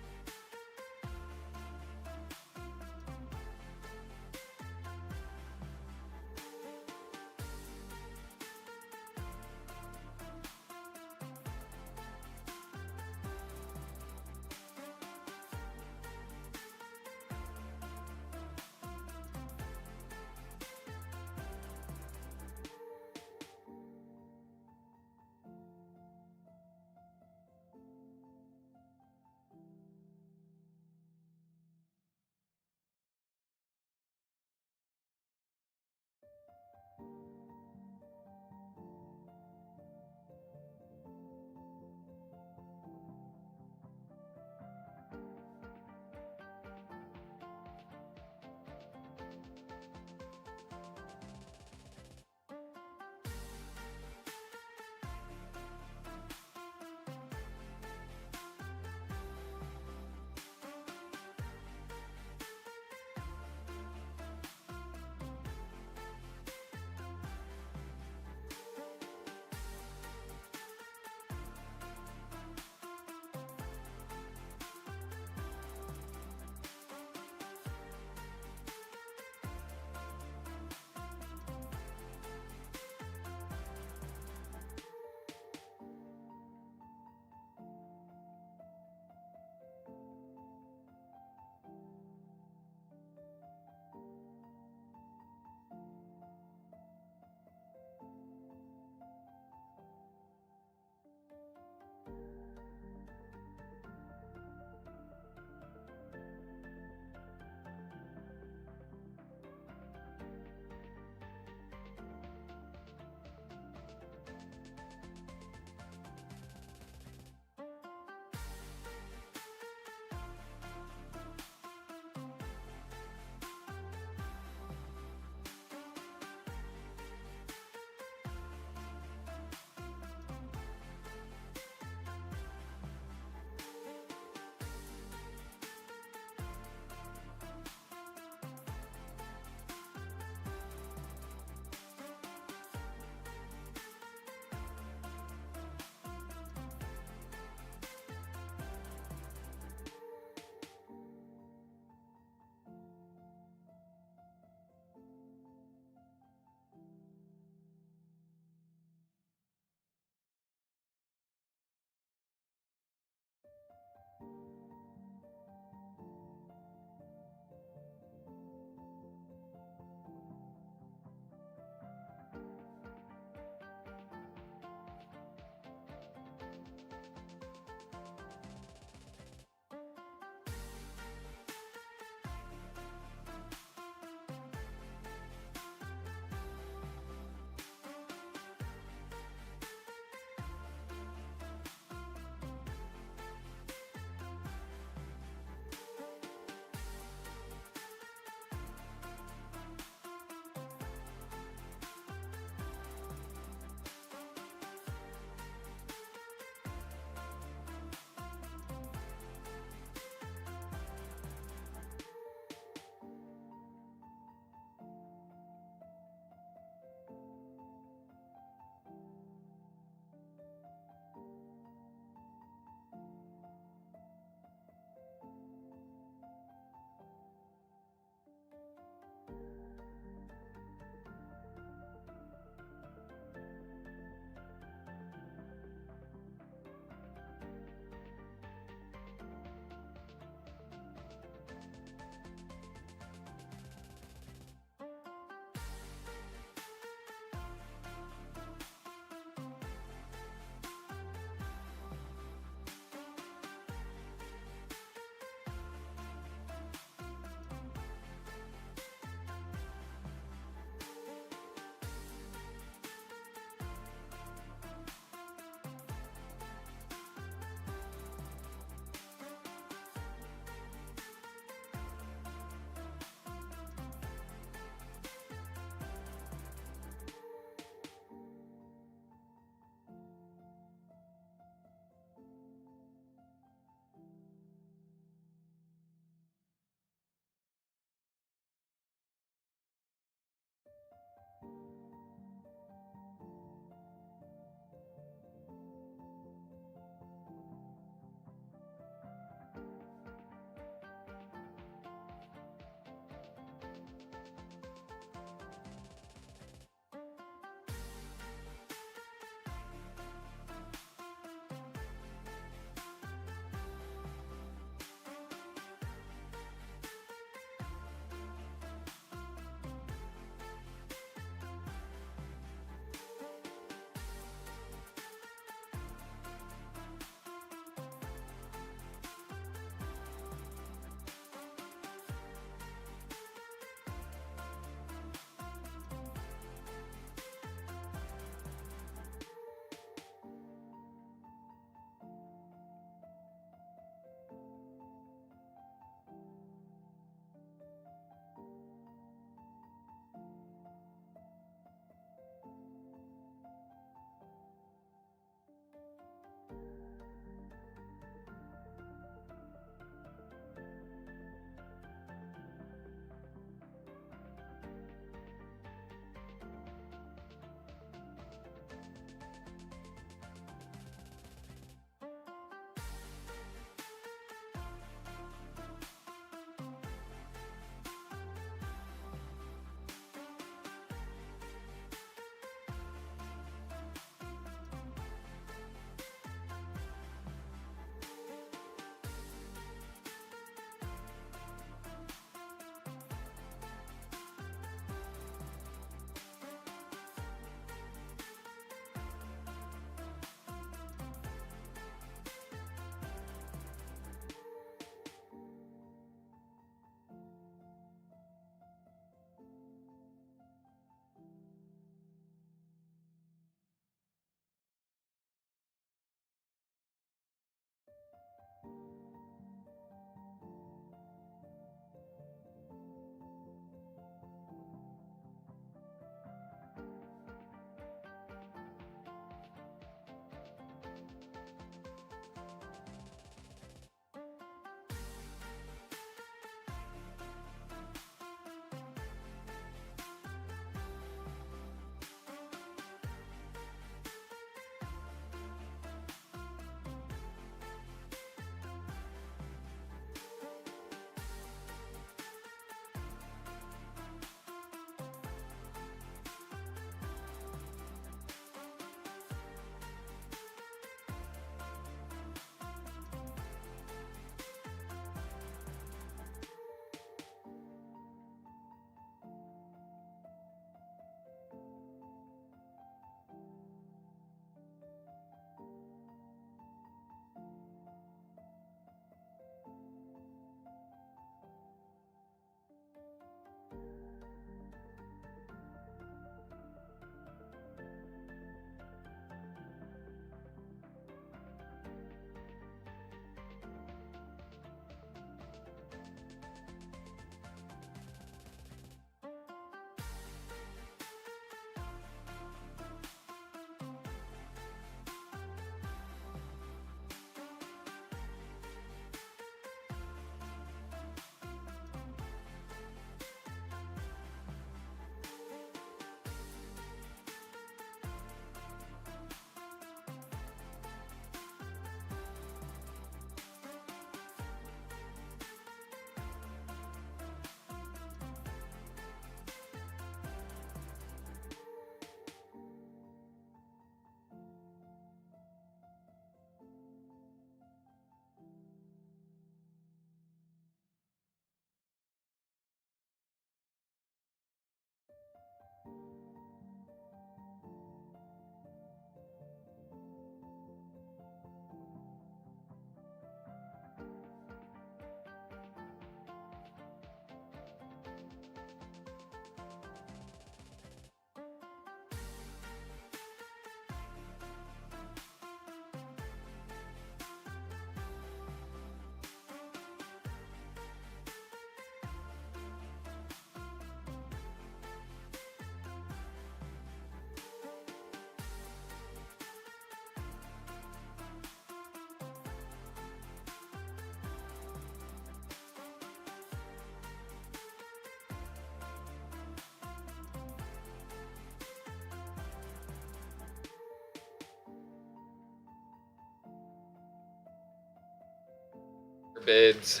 bids.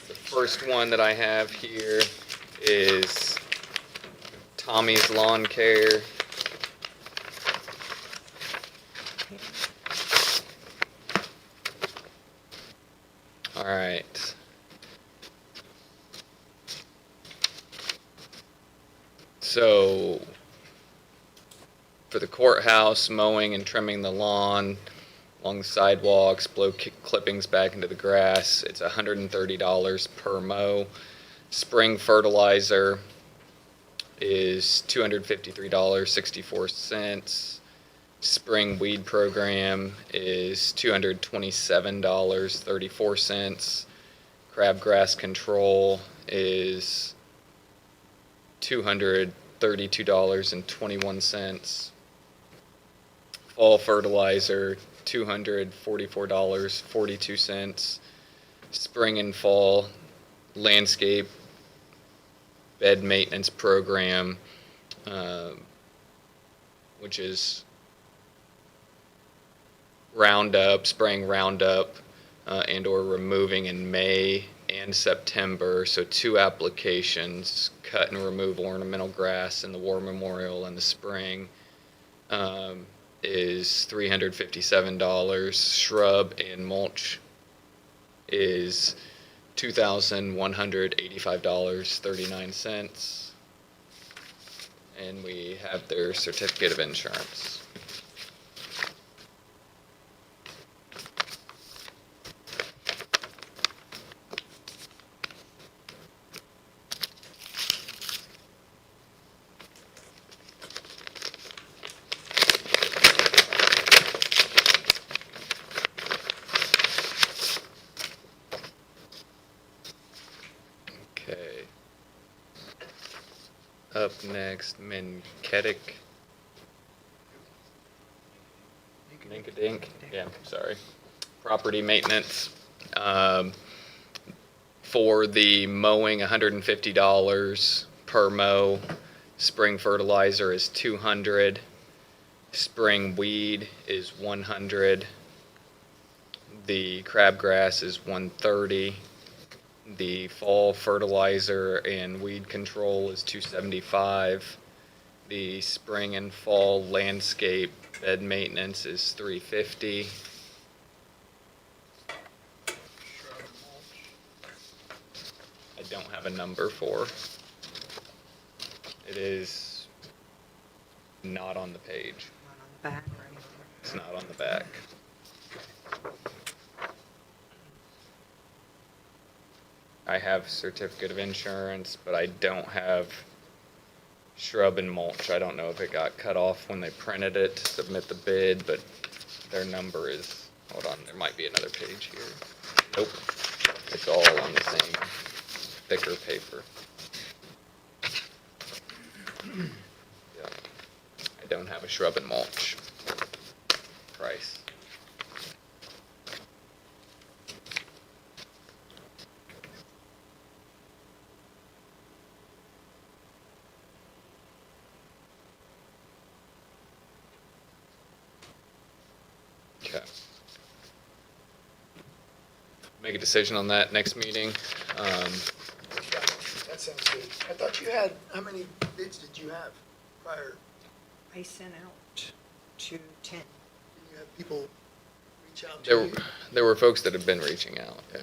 The first one that I have here is Tommy's Lawn Care. All right. So, for the courthouse, mowing and trimming the lawn along the sidewalks, blow clippings back into the grass, it's $130 per mow. Spring fertilizer is $253.64. Spring weed program is $227.34. Crabgrass control is $232.21. Fall fertilizer, $244.42. Spring and fall landscape bed maintenance program, which is Roundup, spraying Roundup, and or removing in May and September. So 2 applications, cut and remove ornamental grass in the War Memorial in the spring, is $357. Shrub and mulch is $2,185.39. And we have their certificate of insurance. Okay. Up next, Minkedick. Minkadink? Yeah, sorry. Property maintenance. For the mowing, $150 per mow. Spring fertilizer is $200. Spring weed is $100. The crabgrass is $130. The fall fertilizer and weed control is $275. The spring and fall landscape bed maintenance is $350. I don't have a number for. It is not on the page. Not on the back or anywhere. It's not on the back. I have certificate of insurance, but I don't have shrub and mulch. I don't know if it got cut off when they printed it to submit the bid, but their number is, hold on, there might be another page here. Nope, it's all on the same thicker paper. Yeah. I don't have a shrub and mulch price. Okay. Make a decision on that next meeting. That sounds good. I thought you had, how many bids did you have prior? I sent out to 10. Did you have people reach out to There, you? there were folks that have been reaching out, yeah.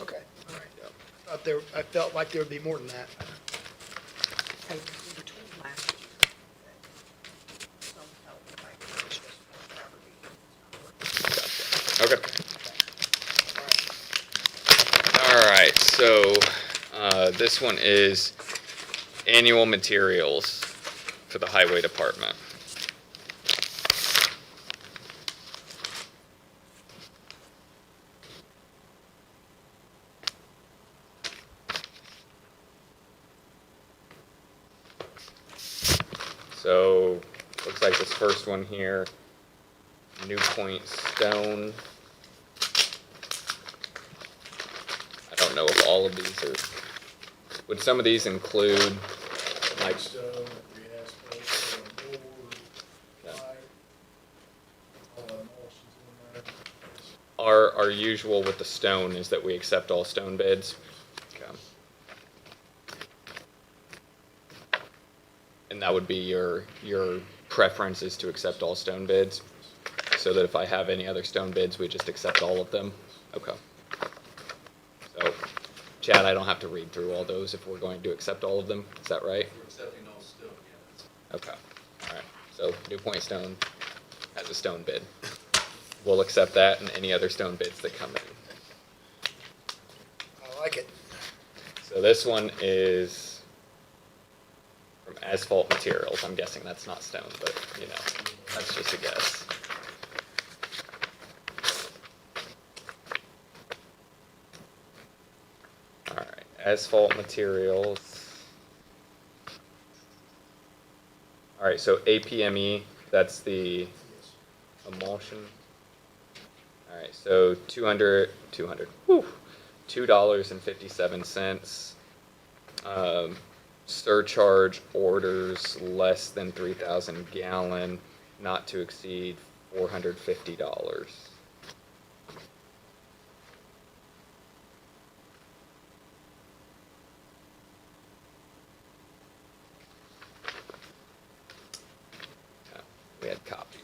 Okay, all right. I felt like there would be more than that. I we were told last year that some help like property. Okay. All right, so this one is annual materials for the highway department. So, looks like this first one here, New Point Stone. I don't know if all of these are, would some of these include, like, Stone, re-asphalt, board, pipe, all that mulch is in there. our usual with the stone is that we accept all stone bids. Okay. And that would be your preference is to accept all stone bids? So that if I have any other stone bids, we just accept all of them? Okay. So, Chad, I don't have to read through all those if we're going to accept all of them, is that right? We're accepting all stone, yeah. Okay, all right. So New Point Stone has a stone bid. We'll accept that and any other stone bids that come in. I like it. So this one is from Asphalt Materials. I'm guessing that's not stone, but you know, that's just a guess. All right, Asphalt Materials. All right, so APME, that's the emulsion. All right, so $2.57. Surcharge orders less than 3,000 gallon, not to exceed $450. We had copies.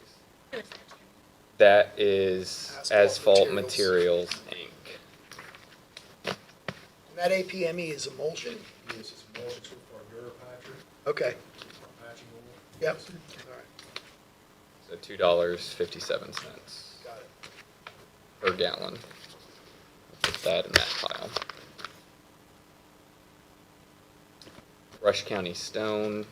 That is Asphalt Materials, Inc. And that APME is emulsion? Yes, it's emulsion for our Durapatcher, Okay, our patching oil. yep, all right, So $2.57 got it. per gallon. Put that in that pile. Rush County Stone.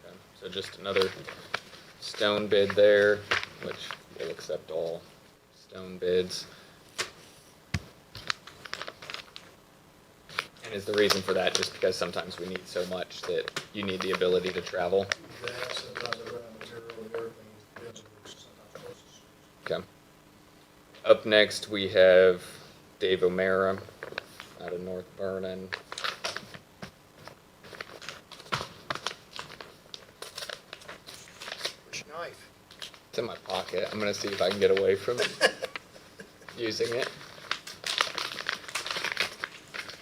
Okay, so just another stone bid there, which we'll accept all stone bids. And is the reason for that just because sometimes we need so much that you need the ability to travel? That, sometimes I run out of material and everything, depends on which sometimes closest. Okay. Up next, we have Dave O'Mara out of North Vernon. Where's your knife? It's in my pocket. I'm gonna see if I can get away from using it.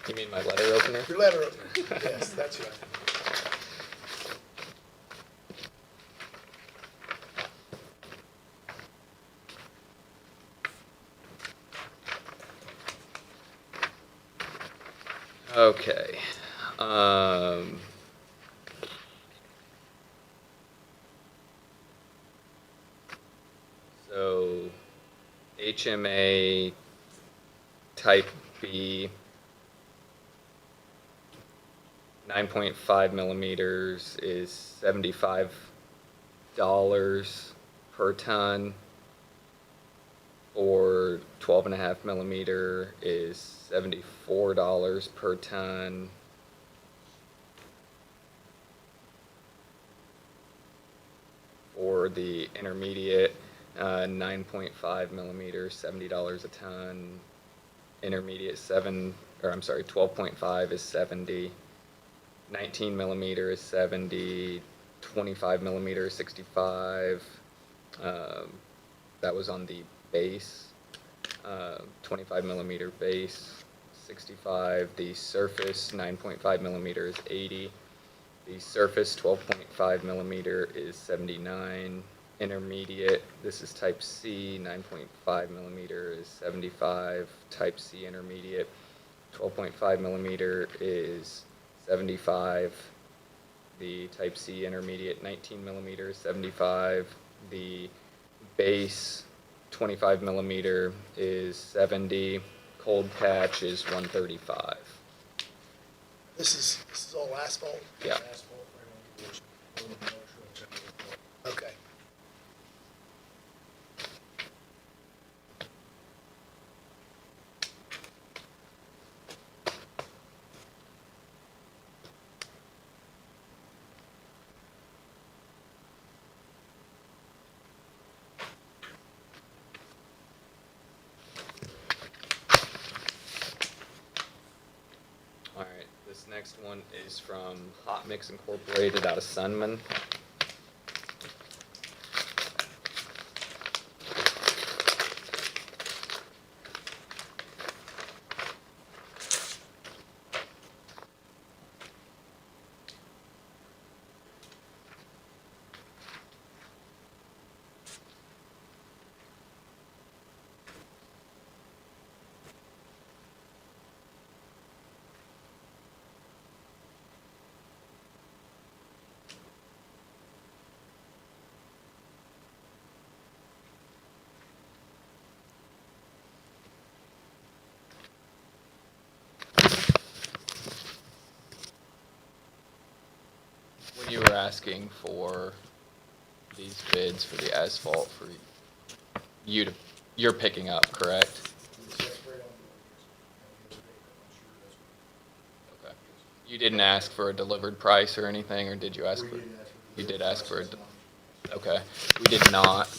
You mean my letter opener? Your letter opener, yes, that's right. Okay. So HMA type B, 9.5 millimeters is $75 per ton. For 12.5 millimeter is $74 per ton. For the intermediate, 9.5 millimeter, $70 a ton. Intermediate 12.5 is 70. 19 millimeter is 70. 25 millimeter is 65. That was on the base. 25 millimeter base, 65. The surface 9.5 millimeter is 80. The surface 12.5 millimeter is 79. Intermediate, this is type C, 9.5 millimeter is 75. Type C intermediate, 12.5 millimeter is 75. The type C intermediate 19 millimeter is 75. The base 25 millimeter is 70. Cold patch is 135. This is all asphalt? Yeah. Asphalt, right on the porch, on the motor truck, Okay. next one is from Hot Mix Incorporated out of Sunman. When you were asking for these bids for the asphalt for you're picking up, correct? Okay. You didn't ask for a delivered price or anything, or did you ask for? You did ask for a, okay. We did not.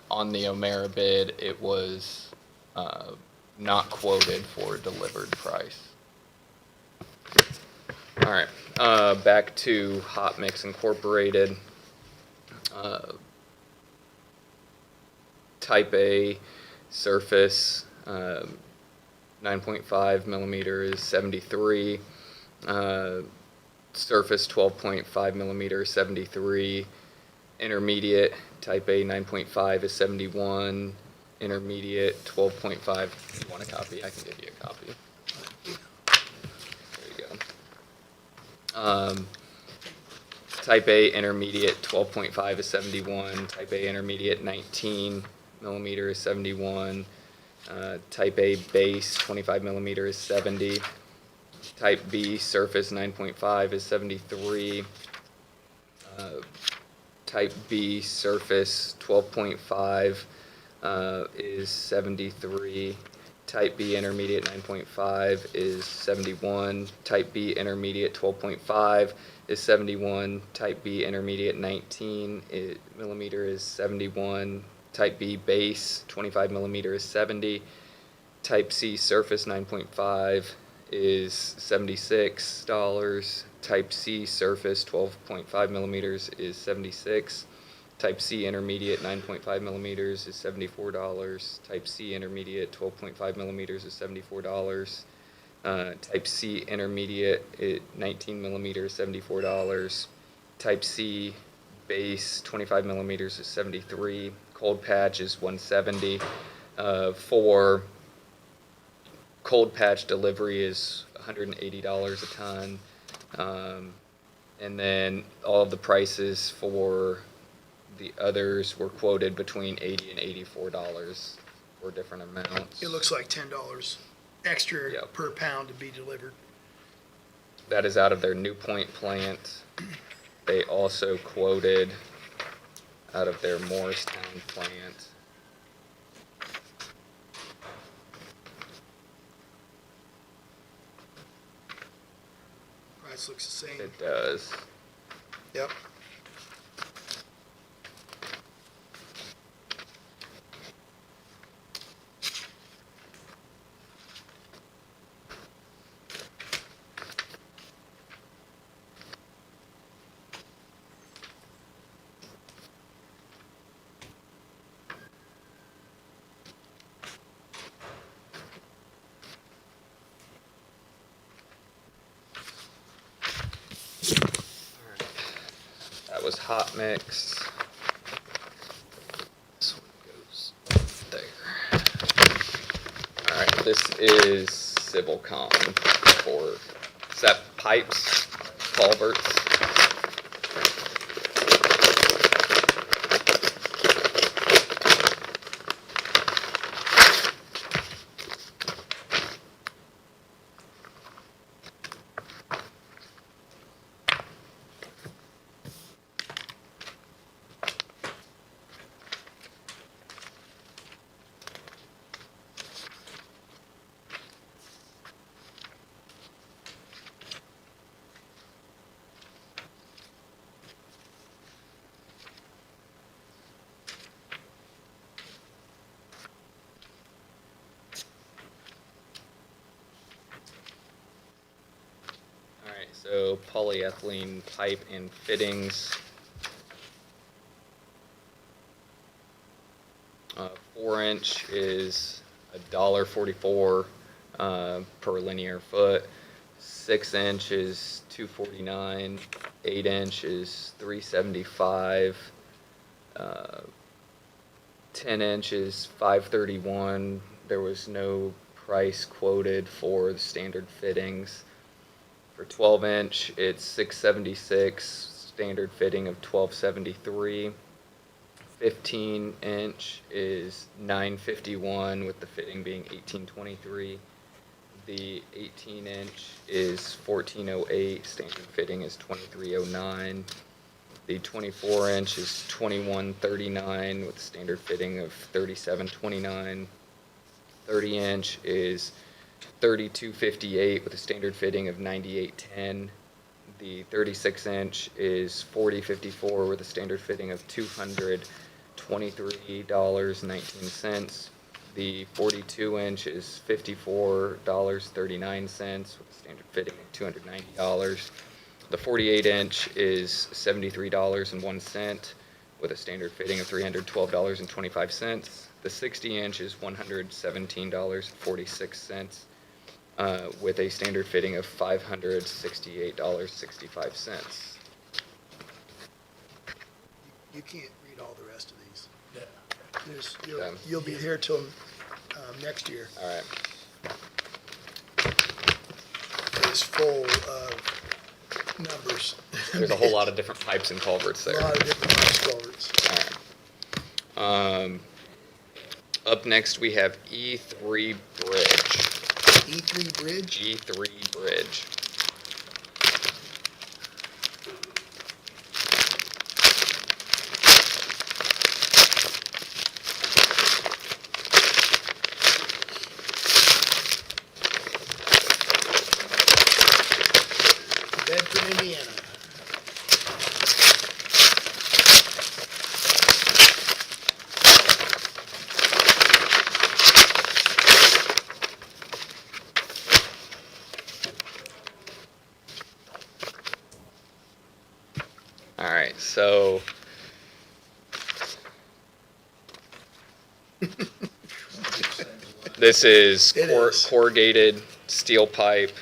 On the O'Mara bid, it was not quoted for a delivered price. All right, back to Hot Mix Incorporated. Type A surface, 9.5 millimeter is 73. Surface 12.5 millimeter, 73. Intermediate, type A 9.5 is 71. Intermediate 12.5. You want a copy? I can give you a copy. There you go. Type A intermediate 12.5 is 71. Type A intermediate 19 millimeter is 71. Type A base 25 millimeter is 70. Type B surface 9.5 is 73. Type B surface 12.5 is 73. Type B intermediate 9.5 is 71. Type B intermediate 12.5 is 71. Type B intermediate 19 millimeter is 71. Type B base 25 millimeter is 70. Type C surface 9.5 is $76. Type C surface 12.5 millimeters is 76. Type C intermediate 9.5 millimeters is $74. Type C intermediate 12.5 millimeters is $74. Type C intermediate 19 millimeters, $74. Type C base 25 millimeters is 73. Cold patch is 170. For cold patch delivery is $180 a ton. And then all of the prices for the others were quoted between $80 and $84 for different amounts. It looks like $10 extra Yep. per pound to be delivered. That is out of their New Point plant. They also quoted out of their Morristown plant. Price looks the same. It does. Yep. That was hot mix. This one goes there. All right, this is Civilcom for, is that pipes, culverts? So polyethylene pipe and fittings. 4-inch is $1.44 per linear foot. 6-inch is $2.49. 8-inch is $3.75. 10-inch is $5.31. There was no price quoted for the standard fittings. For 12-inch, it's $6.76. Standard fitting of $12.73. 15-inch is $9.51 with the fitting being $18.23. The 18-inch is $14.08. Standard fitting is $23.09. The 24-inch is $21.39 with standard fitting of $37.29. 30-inch is $32.58 with a standard fitting of $98.10. The 36-inch is $40.54 with a standard fitting of $223.19. The 42-inch is $54.39 with a standard fitting of $290. The 48-inch is $73.01 with a standard fitting of $312.25. The 60-inch is $117.46 with a standard fitting of $568.65. You can't read all the rest of these. You'll be here till next year. All right. It's full of numbers. There's a whole lot of different pipes and culverts there. A lot of different pipes, culverts. All right. Up next, we have E3 Bridge. E3 Bridge? E3 Bridge. Bedford, Indiana. All right, so this is corrugated steel pipe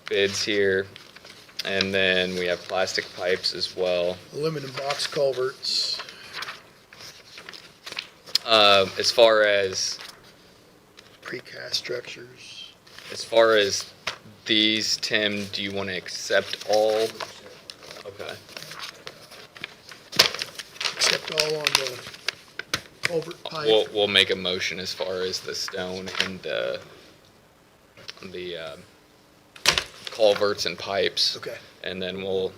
bids here, and then we have plastic pipes as well. Aluminum box culverts. As far as Precast structures. as far as these, Tim, do you want to accept all? Okay. Except all on the culvert pipe. We'll make a motion as far as the stone and the culverts and pipes. Okay. And then we'll.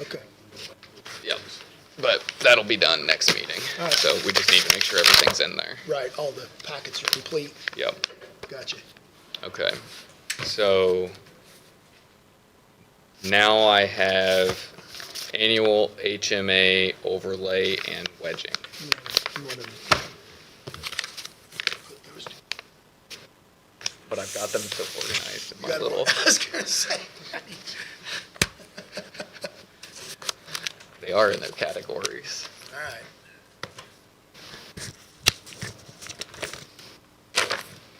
Okay. Yep. But that'll be done next meeting. All right. So we just need to make sure everything's in there. Right, all the packets are complete. Yep. Gotcha. Okay. So now I have annual HMA overlay and wedging. You want to put those But I've got them so organized in You my got it. little. I was gonna say. They are in their categories. All right.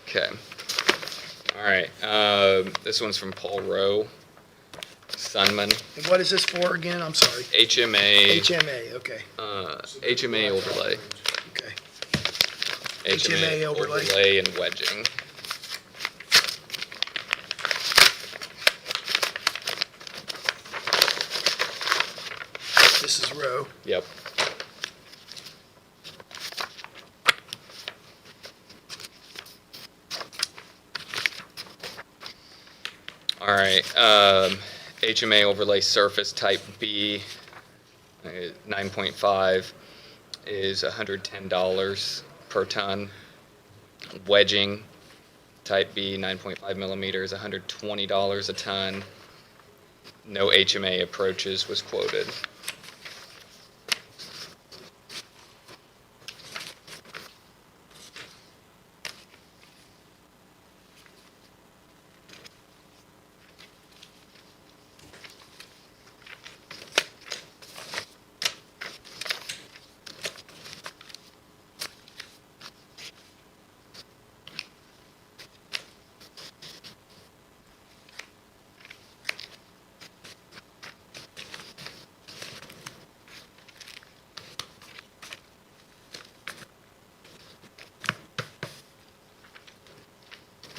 Okay. All right. This one's from Paul Rowe, Sunman. And what is this for again? I'm sorry. HMA. HMA, okay. HMA overlay. Okay. HMA overlay and wedging. This is Rowe. Yep. All right, HMA overlay surface type B, 9.5 is $110 per ton. Wedging type B, 9.5 millimeters, $120 a ton. No HMA approaches was quoted.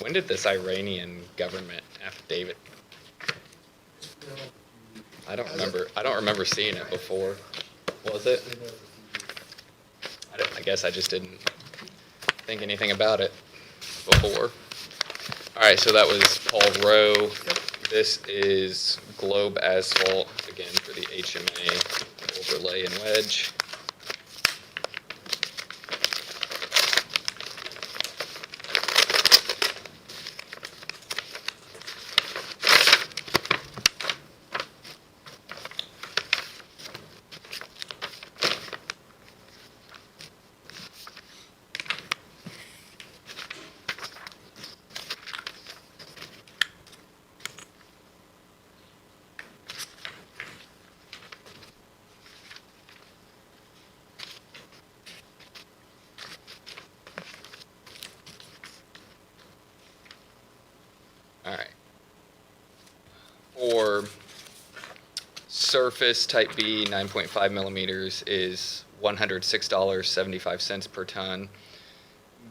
When did this Iranian government affidavit? I don't remember seeing it before. Was it? I guess I just didn't think anything about it before. All right, so that was Paul Rowe. This is Globe Asphalt, again, for the HMA overlay and wedge. All right. For surface type B, 9.5 millimeters is $106.75 per ton.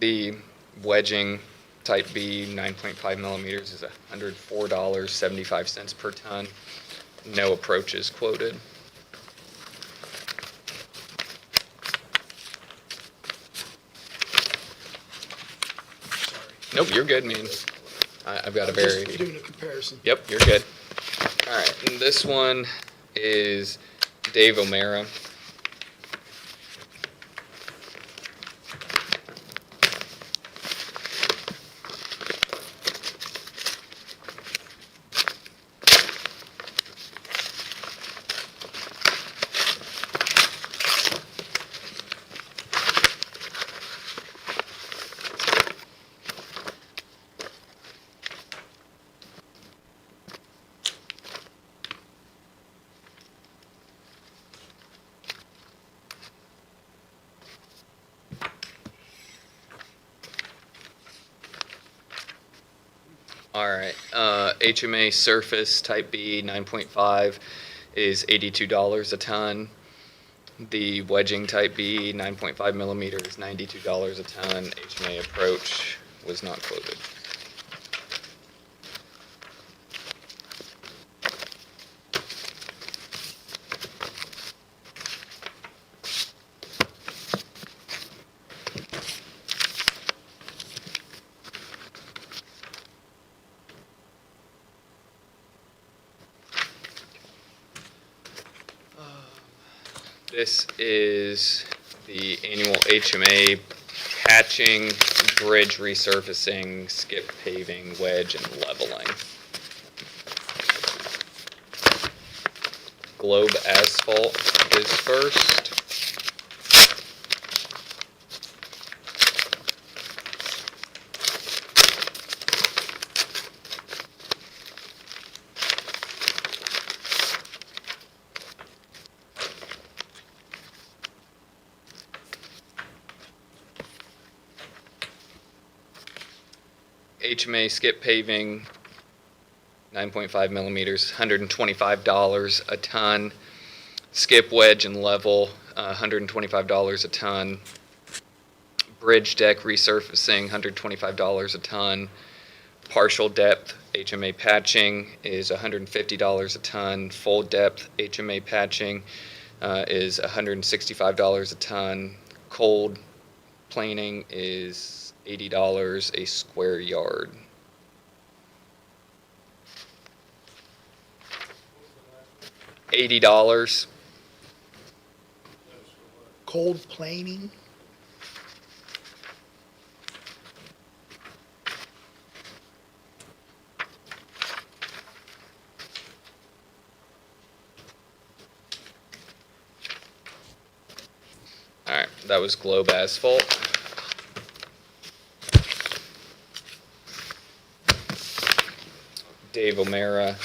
The wedging type B, 9.5 millimeters is $104.75 per ton. No approaches quoted. Nope, you're good, man. I've got a very... Just doing a comparison. Yep, you're good. All right, and this one is Dave O'Mara. All right, HMA surface type B 9.5 is $82 a ton. The wedging type B 9.5 millimeter is $92 a ton. HMA approach was not quoted. This is the annual HMA patching, bridge resurfacing, skip paving, wedge, and leveling. Globe Asphalt is first. HMA skip paving, 9.5 millimeters, $125 a ton. Skip wedge and level, $125 a ton. Bridge deck resurfacing, $125 a ton. Partial depth HMA patching is $150 a ton. Full depth HMA patching is $165 a ton. Cold planing is $80 a square yard. $80. Cold planing? All right, that was Globe Asphalt. Dave O'Mara.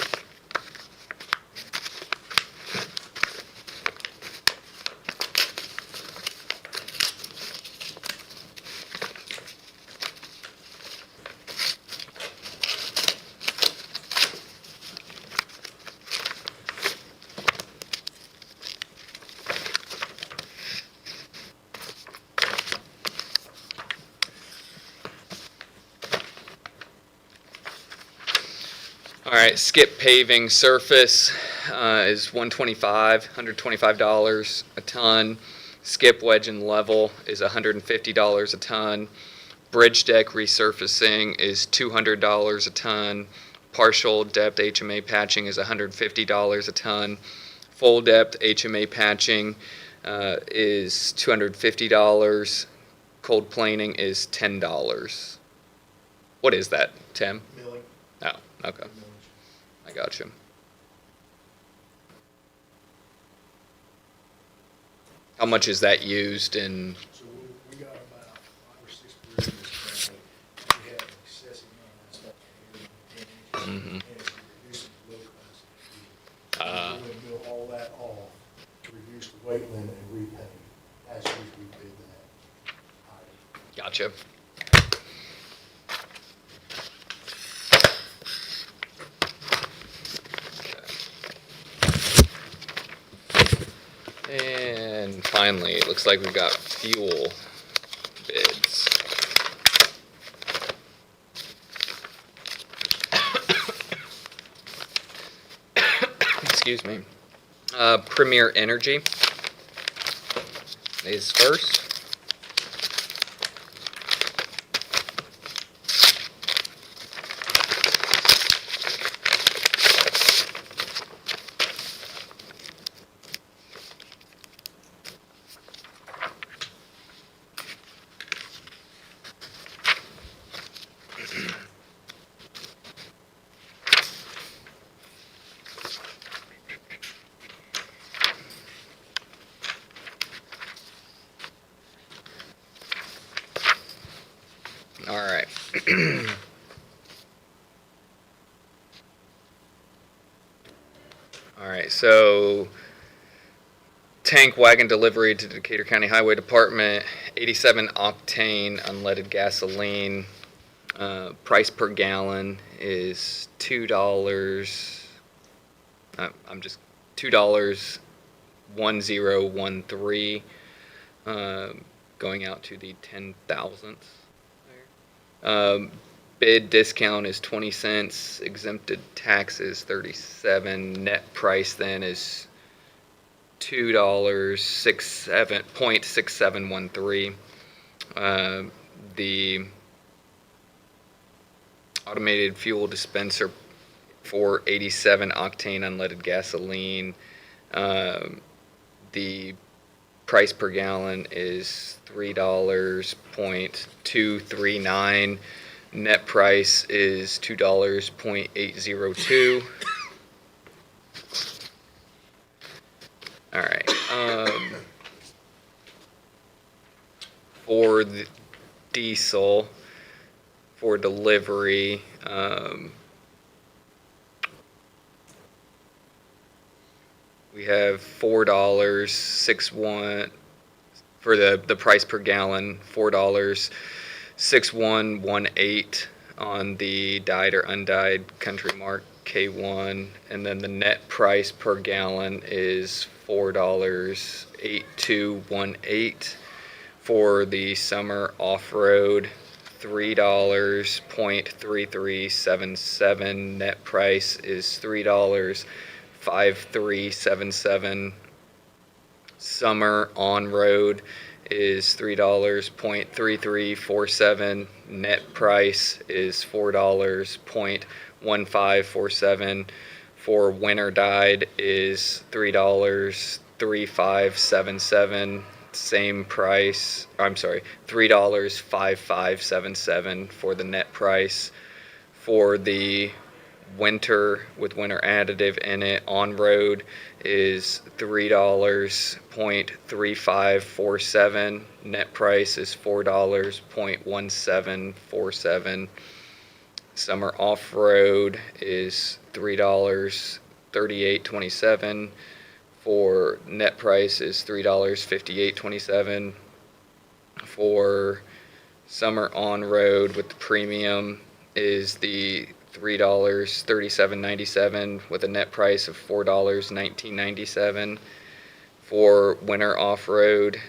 All right, skip paving surface is $125 a ton. Skip wedge and level is $150 a ton. Bridge deck resurfacing is $200 a ton. Partial depth HMA patching is $150 a ton. Full depth HMA patching is $250. Cold planing is $10. What is that, Tim? Milling. Oh, okay. I got you. How much is that used in? So we got about 5 or 6 bridges currently. We have an excessive amount of stuff here, 10 inches, and it's reducing the low class. We're going to mill all that off to reduce the weight limit and repay. As soon as we bid that item. Gotcha. And finally, it looks like we've got fuel bids. Excuse me. Premier Energy is first. All right. All right, so tank wagon delivery to Decatur County Highway Department, 87 octane unleaded gasoline. Price per gallon is $2. I'm just $2.1013, going out to the 10,000th. Bid discount is 20 cents, exempted taxes 37. Net price then is $2.67.6713. The automated fuel dispenser for 87 octane unleaded gasoline, the price per gallon is $3.239. Net price is $2.802. All right. For the diesel, for delivery, we have $4.61 for the price per gallon, $4.6118 on the dyed or undyed Country Mark K1, and then the net price per gallon is $4.8218. For the summer off-road, $3.3377. Net price is $3.5377. Summer on-road is $3.3347. Net price is $4.1547. For winter dyed is $3.3577. Same price, I'm sorry, $3.5577 for the net price. For the winter with winter additive in it on road is $3.3547. Net price is $4.1747. Summer off road is $3.3827. For net price is $3.5827. For summer on road with the premium is the $3.3797 with a net price of $4.1997. For winter off road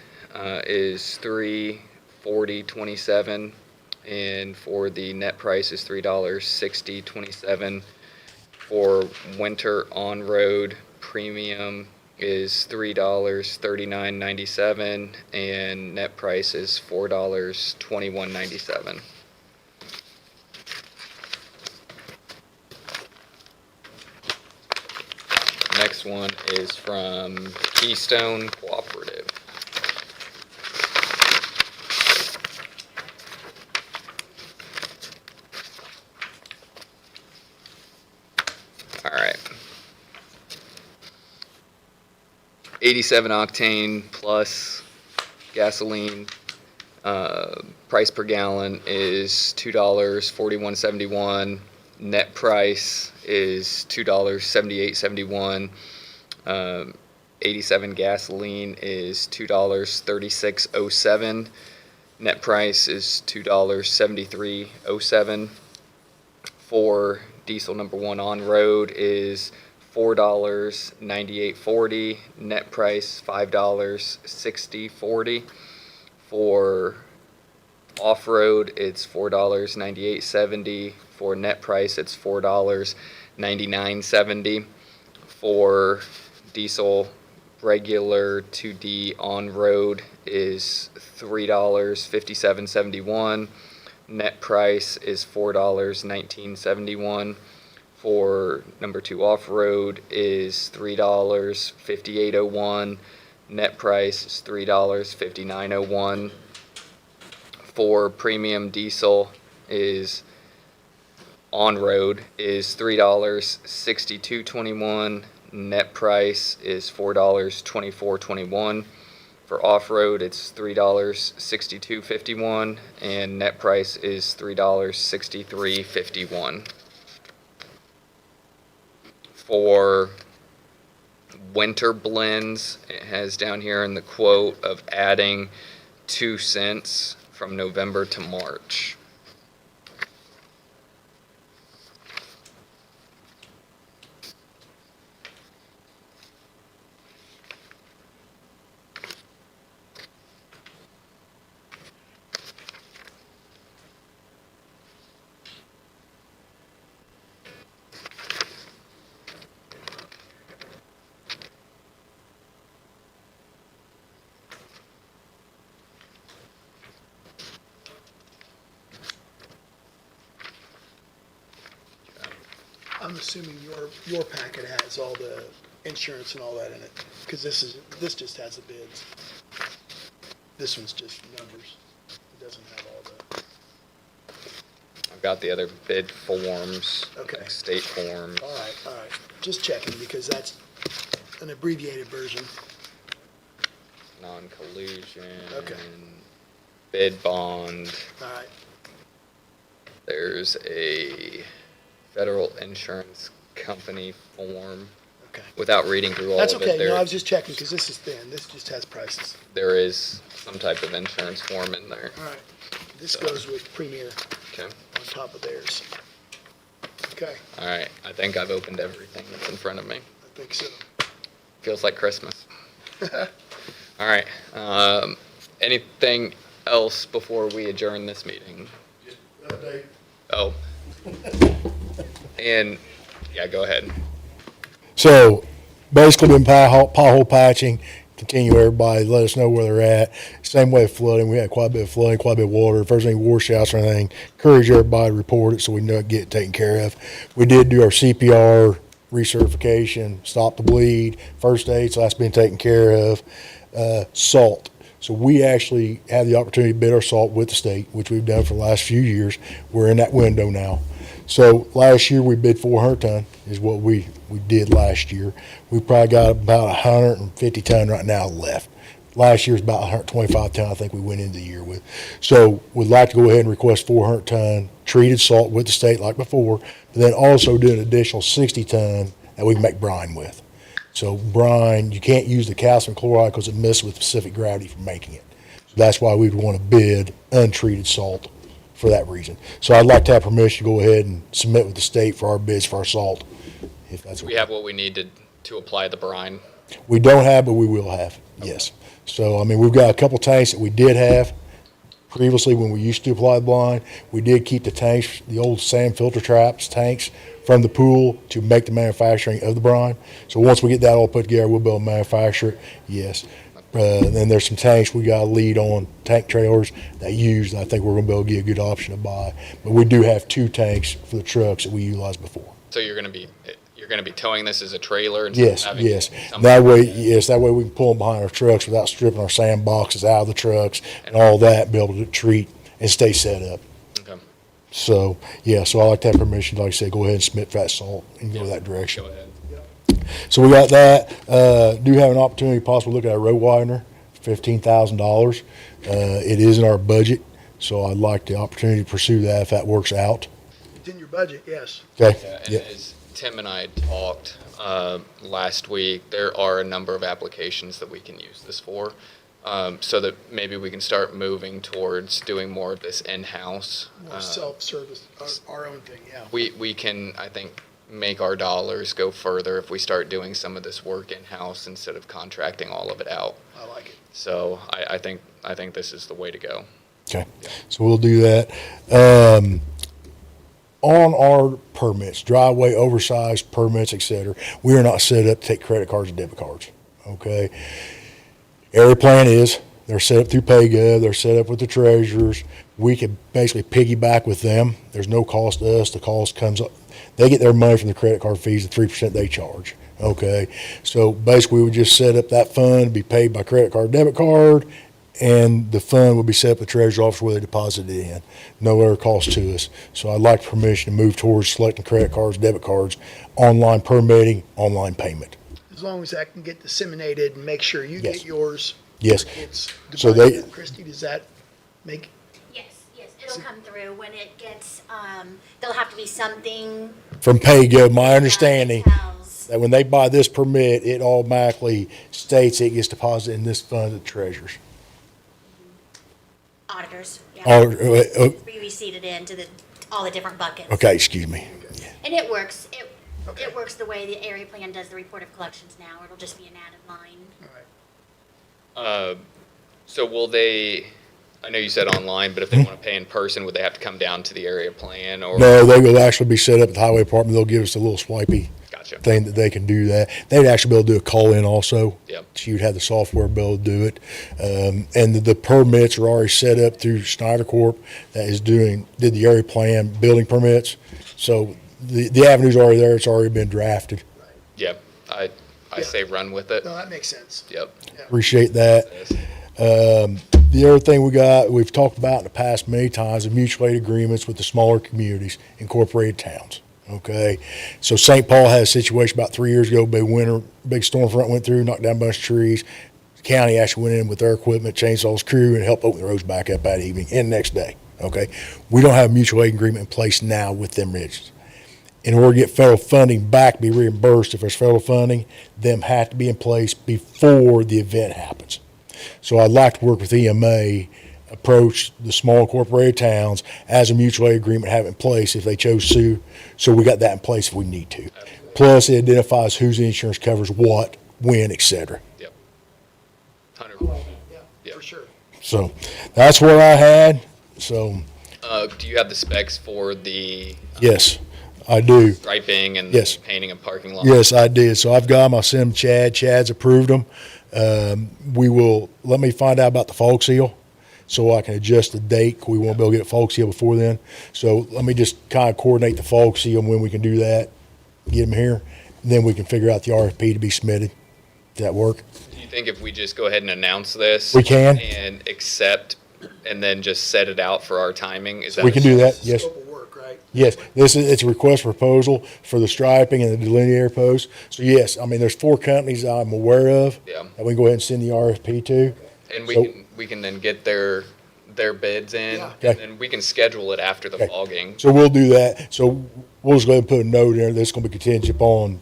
is $3.4027, and for the net price is $3.6027. For winter on-road premium is $3.39.97, and net price is $4.21.97. Next one is from Keystone Cooperative. All right. 87 octane plus gasoline, price per gallon is $2.4171. Net price is $2.7871. 87 gasoline is $2.3607. Net price is $2.7307. For diesel number one on road is $4.9840. Net price $5.6040. For off-road, it's $4.9870. For net price, it's $4.9970. For diesel regular 2D on-road is $3.5771. Net price is $4.1971. For number two off-road is $3.5801. Net price is $3.5901. For premium diesel is on-road is $3.6221. Net price is $4.2421. For off-road, it's $3.6251, and net price is $3.6351. For winter blends, it has down here in the quote of adding 2 cents from November to March. I'm assuming your packet has all the insurance and all that in it, because this just has the bids. This one's just numbers. It doesn't have all the. I've got the other bid forms, Okay. like state forms. All right. Just checking, because that's an abbreviated version. Non-collusion. Okay. Bid bond. All right. There's a federal insurance company form. Okay. Without reading through all That's of okay. it, there, No, I was just checking, because this is thin. This just has prices. there is some type of insurance form in there. All right. This So- goes with Premier Okay. on top of theirs. Okay. All right. I think I've opened everything that's in front of me. I think so. Feels like Christmas. All right. Anything else before we adjourn this meeting? Update. Oh. And, yeah, go ahead. So basically been pothole patching, continue everybody, let us know where they're at. Same way of flooding, we had quite a bit of flooding, quite a bit of water. If there's any washouts or anything, encourage everybody to report it so we know it get taken care of. We did do our CPR recertification, stop the bleed, first aid, so that's been taken care of. Salt. So we actually have the opportunity to bid our salt with the state, which we've done for the last few years. We're in that window now. So last year we bid 400 ton is what we did last year. We probably got about 150 ton right now left. Last year's about 125 ton I think we went into the year with. So we'd like to go ahead and request 400 ton treated salt with the state like before, but then also do an additional 60 ton that we can make brine with. So brine, you can't use the calcium chloride because it messes with specific gravity for making it. So that's why we'd want to bid untreated salt for that reason. So I'd like to have permission to go ahead and submit with the state for our bids for our salt, if that's We have what we need to apply the brine. We don't have, but we will have, yes. So, I mean, we've got a couple tanks that we did have previously when we used to apply the brine. We did keep the tanks, the old sand filter traps tanks from the pool to make the manufacturing of the brine. So once we get that all put together, we'll be able to manufacture it, yes. Then there's some tanks we got a lead on, tank trailers that use, I think we're gonna be able to get a good option to buy. But we do have 2 tanks for the trucks that we utilized before. So you're gonna be towing this as a trailer instead of Yes, having yes. something- That way we can pull them behind our trucks without stripping our sandboxes out of the trucks and all that, be able to treat and stay set up. Okay. So, yeah, so I like to have permission, like I said, go ahead and submit that salt and go that direction. Go ahead. So we got that. Do have an opportunity to possibly look at a road widener, $15,000. It is in our budget, so I'd like the opportunity to pursue that if that works out. It's in your budget, yes. Okay? Yeah, and Yeah. as Tim and I talked last week, there are a number of applications that we can use this for, so that maybe we can start moving towards doing more of this in-house. More self-service, our own thing, yeah. We can, I think, make our dollars go further if we start doing some of this work in-house instead of contracting all of it out. I like it. So I think this is the way to go. Okay, so we'll do that. On our permits, driveway, oversized permits, et cetera, we are not set up to take credit cards and debit cards, okay? Area plan is, they're set up through PayGov, they're set up with the treasurers. We can basically piggyback with them. There's no cost to us. The cost comes up. They get their money from the credit card fees, the 3% they charge, okay? So basically, we would just set up that fund, be paid by credit card, debit card, and the fund will be set up at the treasurer's office where they deposit it in. No other cost to us. So I'd like permission to move towards selecting credit cards, debit cards, online permitting, online payment. As long as that can get disseminated and make sure you Yes. get yours. Yes. It's So divided. Christie, does that make, Yes, it'll come through when it gets, there'll have to be something. From PayGo, my understanding, tells- that when they buy this permit, it automatically states it gets deposited in this fund of the treasurers. Auditors, yeah. We We seed it into all the different buckets. Okay, excuse me. And it works, it works the way the area plan does the report of collections now. It'll just be an added line. So will they, I know you said online, but if they want to pay in person, would they have to come down to the area plan or? No, they will actually be set up at the highway department. They'll give us a little swipey Gotcha. thing that they can do that. They'd actually be able to do a call-in also. Yep. So you'd have the software be able to do it. And the permits are already set up through Snyder Corp. that did the area plan building permits. So the avenue's already there. It's already been drafted. Yep, I say run with it. no, that makes sense. Yep. Appreciate that. The other thing we've talked about in the past many times, is mutual aid agreements with the smaller communities, incorporated towns, okay? So St. Paul had a situation about 3 years ago, big storm front went through, knocked down a bunch of trees. The county actually went in with their equipment, chainsaws, crew, and helped open the roads back up that evening and next day, okay? We don't have a mutual aid agreement in place now with them ridges. In order to get federal funding back, be reimbursed if there's federal funding, them have to be in place before the event happens. So I'd like to work with EMA, approach the small incorporated towns as a mutual aid agreement, have it in place if they chose to. So we got that in place if we need to. Plus, it identifies whose insurance covers what, when, et cetera. Yep. 100%. Yeah, for sure. So that's what I had. So, Do you have the specs for the yes, I do. striping and Yes. the painting of parking lots? Yes, I did. So I've got them. I'll send them to Chad. Chad's approved them. Let me find out about the fog seal so I can adjust the date. We won't be able to get a fog seal before then. So let me just kind of coordinate the fog seal and when we can do that, get them here. Then we can figure out the RFP to be submitted. Does that work? Do you think if we just go ahead and announce this? We can. And accept, and then just set it out for our timing? Is that? We can do that, yes. Scope of work, right? Yes, it's a request for proposal for the striping and the delineator posts. So yes, I mean, there's 4 companies I'm aware of. Yeah. That we can go ahead and send the RFP to. And So- we can then get their bids in, Yeah. and then we can schedule it after the Okay. fogging. So we'll do that. So we'll just go ahead and put a note in there that's gonna be contingent upon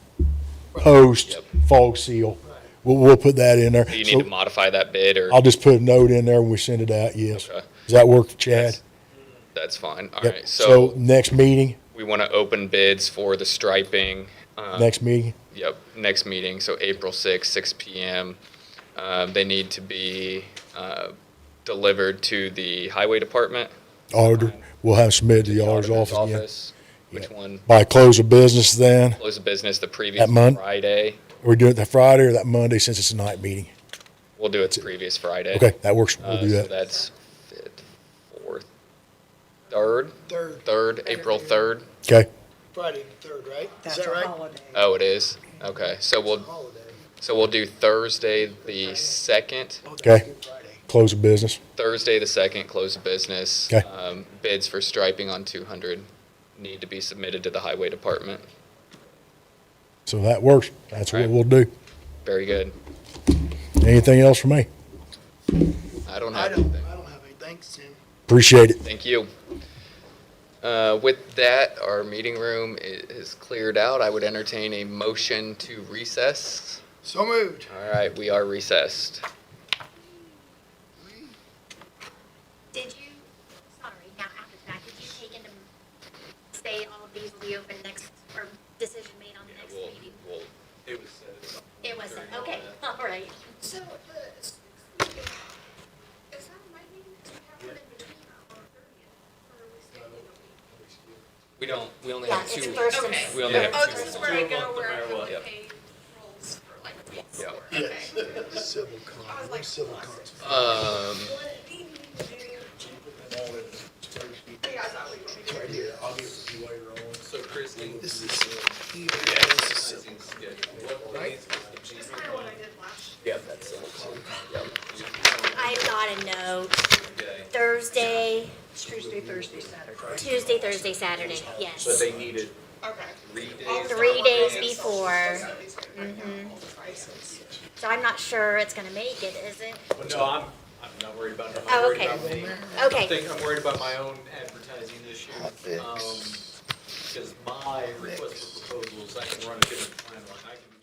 post, Yep. fog seal. We'll put that in there. Do you need So to modify that bid, or? I'll just put a note in there when we send it out, yes. Okay. Does that work, Chad? That's fine. All Yep. right, So so next meeting, we want to open bids for the striping. next meeting, Yep, next meeting, so April 6th, 6 PM. They need to be delivered to the highway department. auditor, we'll have them submitted to the auditor's office again. which one? By close of business then? Close of business the previous month? Friday. Or we do it that Friday or that Monday since it's a night meeting? We'll do it the previous Friday. Okay, that works. We'll do So that. that's 5th, 4th, 3rd? Third. 3rd, April 3rd. Okay, Friday the third, right? Is That's that a right? holiday. Oh, it is? Okay, so we'll do Thursday the 2nd. okay. Close of business. Thursday the 2nd, close of business. Okay. Bids for striping on 200 need to be submitted to the highway department. So that works. That's what Right. we'll do. Very good. Anything else for me? I don't I have don't anything. have any. Thanks, Tim. Appreciate it. Thank you. With that, our meeting room is cleared out. I would entertain a motion to recess. So moved. All right, we are recessed. Did you, sorry, now after that, did you take into, say all of these will be open next, or decision made on the next meeting? It was said. It wasn't, okay, all right. So, is that my meeting? Do we have one in between or 30th? Or are we skipping a week? We only Yeah, have it's two. first and. Okay. We only have Oh, two. this is where I go where I have to Yep. pay rolls for like weeks. Yep. Yes. Civil con, no civil cons. Right here, I'll give it to you later on. So Christie. This is. Right? That's kind of what I did last Yeah, that's Yep. I've got a note, Thursday, Tuesday, Thursday, Saturday. Tuesday, Thursday, Saturday, yes. But they needed Okay. 3 days. 3 days before. So I'm not sure it's gonna make it, is it? Well, no, I'm not worried about it. Oh, I'm worried okay. about me. Okay. I'm worried about my own advertising this year. Because my request for proposals, I can run a different timeline. I can